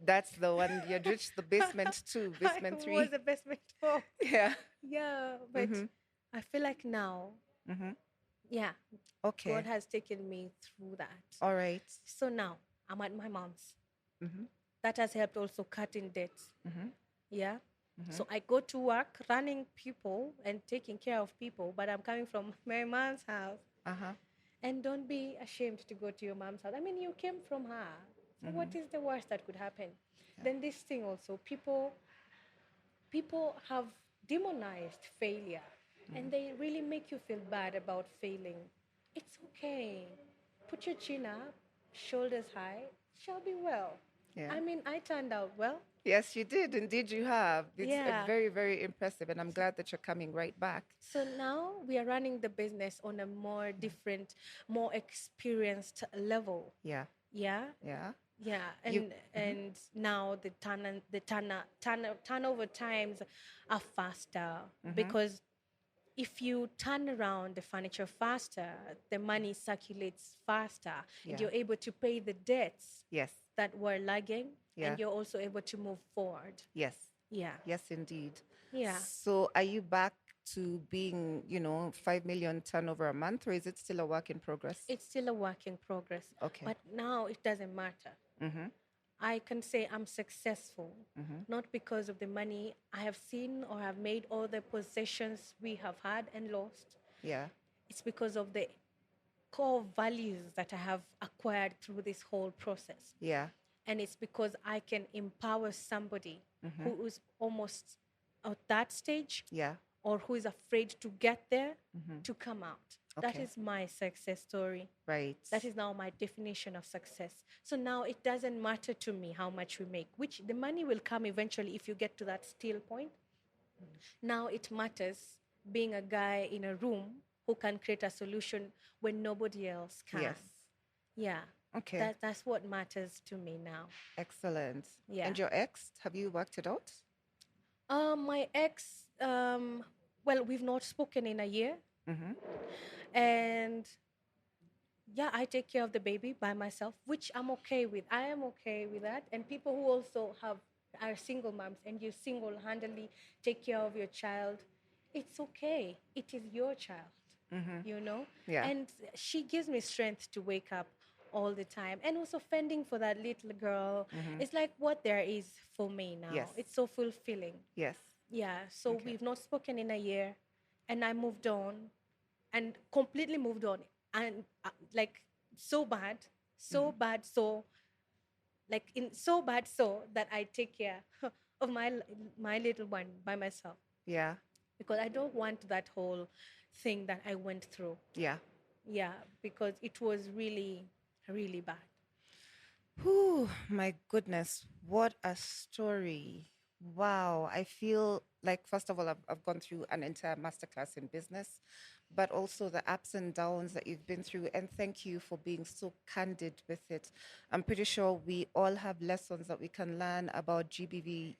That's the one you reached the basement 2, basement I 3. was the basement 4. Yeah. Yeah, but I feel like now, yeah, Okay. God has taken me through that. All right. So now I'm at my mom's. That has helped also cutting debts. Yeah. So I go to work running people and taking care of people, but I'm coming from my mom's house. Uh-huh. And don't be ashamed to go to your mom's house. I mean, you came from her. So what is the worst that could happen? Then this thing also, people have demonized failure and they really make you feel bad about failing. It's okay. Put your chin up, shoulders high, shall be well. Yeah. I mean, I turned out well. Yes, you did. Indeed, you have. It's Yeah. very, very impressive. And I'm glad that you're coming right back. So now we are running the business on a more different, more experienced level. Yeah. Yeah. Yeah. Yeah, You- and now the turnover times are faster because if you turn around the furniture faster, the money circulates faster, and Yeah. you're able to pay the debts Yes. that were lagging, Yeah. and you're also able to move forward. Yes. Yeah, Yes, indeed. yeah. So are you back to being, 5 million turnover a month, or is it still a work in progress? It's still a work in progress. Okay. But now it doesn't matter. I can say I'm successful, not because of the money I have seen or have made, all the possessions we have had and lost. Yeah. It's because of the core values that I have acquired through this whole process. Yeah. And it's because I can empower somebody who is almost at that stage Yeah. or who is afraid to get there to come out. That Okay. is my success story. Right. That is now my definition of success. So now it doesn't matter to me how much we make, which the money will come eventually if you get to that still point. Now it matters being a guy in a room who can create a solution when nobody else can. Yes. Yeah. Okay. That's what matters to me now. Excellent. Yeah. And your ex, have you worked it out? My ex, well, we've not spoken in a year. And yeah, I take care of the baby by myself, which I'm okay with. I am okay with that. And people who also are single moms and you single-handedly take care of your child, it's okay. It is your child, Yeah. And she gives me strength to wake up all the time. And also fending for that little girl. It's like what there is for me now. Yes. It's so fulfilling. Yes. Yeah, so Okay. we've not spoken in a year, and I moved on, and completely moved on, and like so bad, so that I take care of my little one by myself Yeah. because I don't want that whole thing that I went through. Yeah. Yeah, because it was really, really bad. Whew, my goodness, what a story. Wow. I feel like, first of all, I've gone through an entire masterclass in business, but also the ups and downs that you've been through. And thank you for being so candid with it. I'm pretty sure we all have lessons that we can learn about GBV,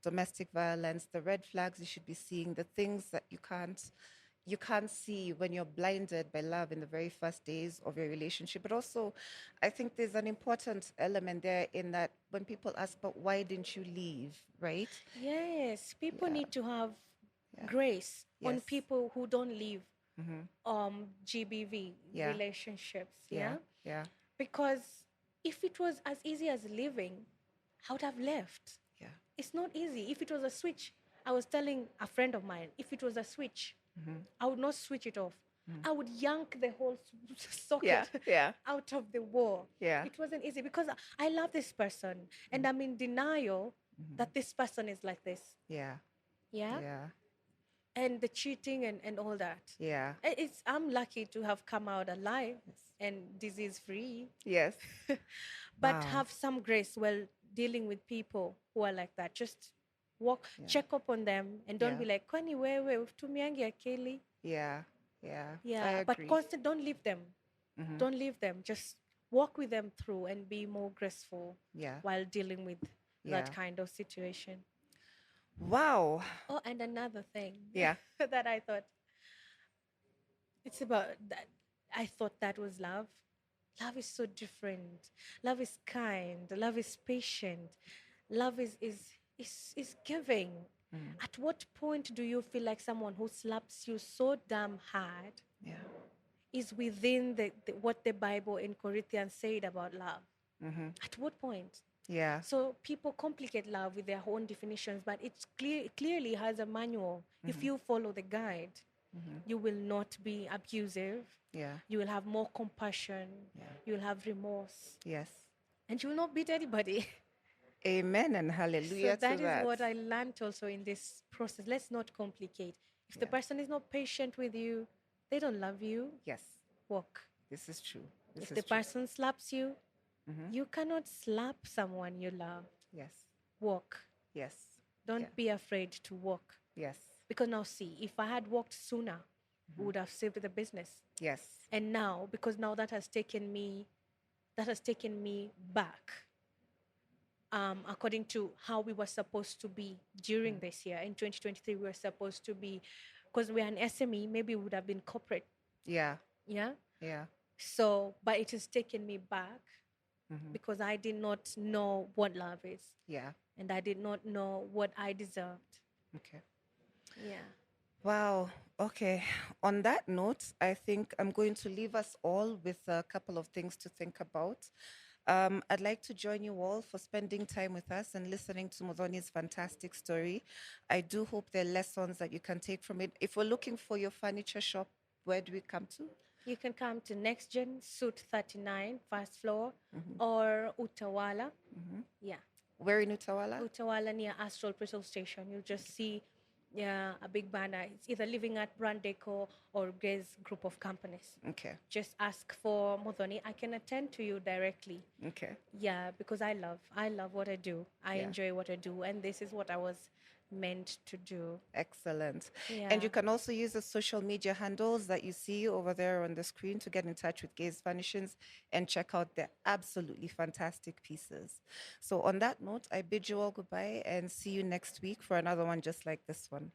domestic violence, the red flags you should be seeing, the things that you can't see when you're blinded by love in the very first days of your relationship. But also, I think there's an important element there in that when people ask, but why didn't you leave, right? Yes, people Yeah. need to have Yeah. grace on Yes. people who don't leave GBV Yeah. relationships. Yeah. Yeah. Yeah. Because if it was as easy as living, I would have left. Yeah. It's not easy. If it was a switch, I was telling a friend of mine, if it was a switch, I would not switch it off. I would yank the whole Yeah. socket Yeah. out of the wall. Yeah. It wasn't easy because I love this person and I'm in denial that this person is like this. Yeah. Yeah. Yeah. And the cheating and all that. Yeah. I'm lucky to have come out alive and disease free. Yes. But Wow. have some grace while dealing with people who are like that. Just walk, check up on them, and don't Yeah. be like, "Kwani wewe tumiangi akili?" Yeah. Yeah. I Yeah, but agree. constant, don't leave them. Don't leave them. Just walk with them through and be more graceful Yeah. while dealing with Yeah. that kind of situation. Wow. Oh, and another thing Yeah. that I thought it's about that. I thought that was love. Love is so different. Love is kind. Love is patient. Love is giving. At what point do you feel like someone who slaps you so damn hard Yeah. is within what the Bible in Corinthians said about love? At what point? Yeah. So people complicate love with their own definitions, but it clearly has a manual. If you follow the guide, you will not be abusive. Yeah. You will have more compassion. Yeah. You will have remorse. Yes. And you will not beat anybody. Amen and hallelujah So that to is that. what I learned also in this process. Let's not complicate. If the person is not patient with you, they don't love you. Yes. Walk. This is true. This If is the true. person slaps you, you cannot slap someone you love. Yes. Walk. Yes. Don't be afraid to walk. Yes. Because now see, if I had walked sooner, we would have saved the business. Yes. And now, because now that has taken me back, according to how we were supposed to be during this year. In 2023, we were supposed to be, because we're an SME, maybe we would have been corporate. Yeah. Yeah. Yeah. So, but it has taken me back because I did not know what love is. Yeah. And I did not know what I deserved. Okay. Yeah. Wow. Okay. On that note, I think I'm going to leave us all with a couple of things to think about. I'd like to join you all for spending time with us and listening to Muthoni's fantastic story. I do hope there are lessons that you can take from it. If we're looking for your furniture shop, where do we come to? You can come to Next Gen, Suite 39, first floor, or Utawala. Yeah. Where in Utawala? Utawala near Astral Petrol Station. You'll just see a big banner. It's either Living at Brand Deco or Gray's group of companies. Okay. Just ask for Muthoni. I can attend to you directly. Okay. Yeah, because I love what I do. I enjoy what I do. And this is what I was meant to do. Excellent. Yeah. And you can also use the social media handles that you see over there on the screen to get in touch with Gaze Furnishings and check out their absolutely fantastic pieces. So on that note, I bid you all goodbye and see you next week for another one just like this one.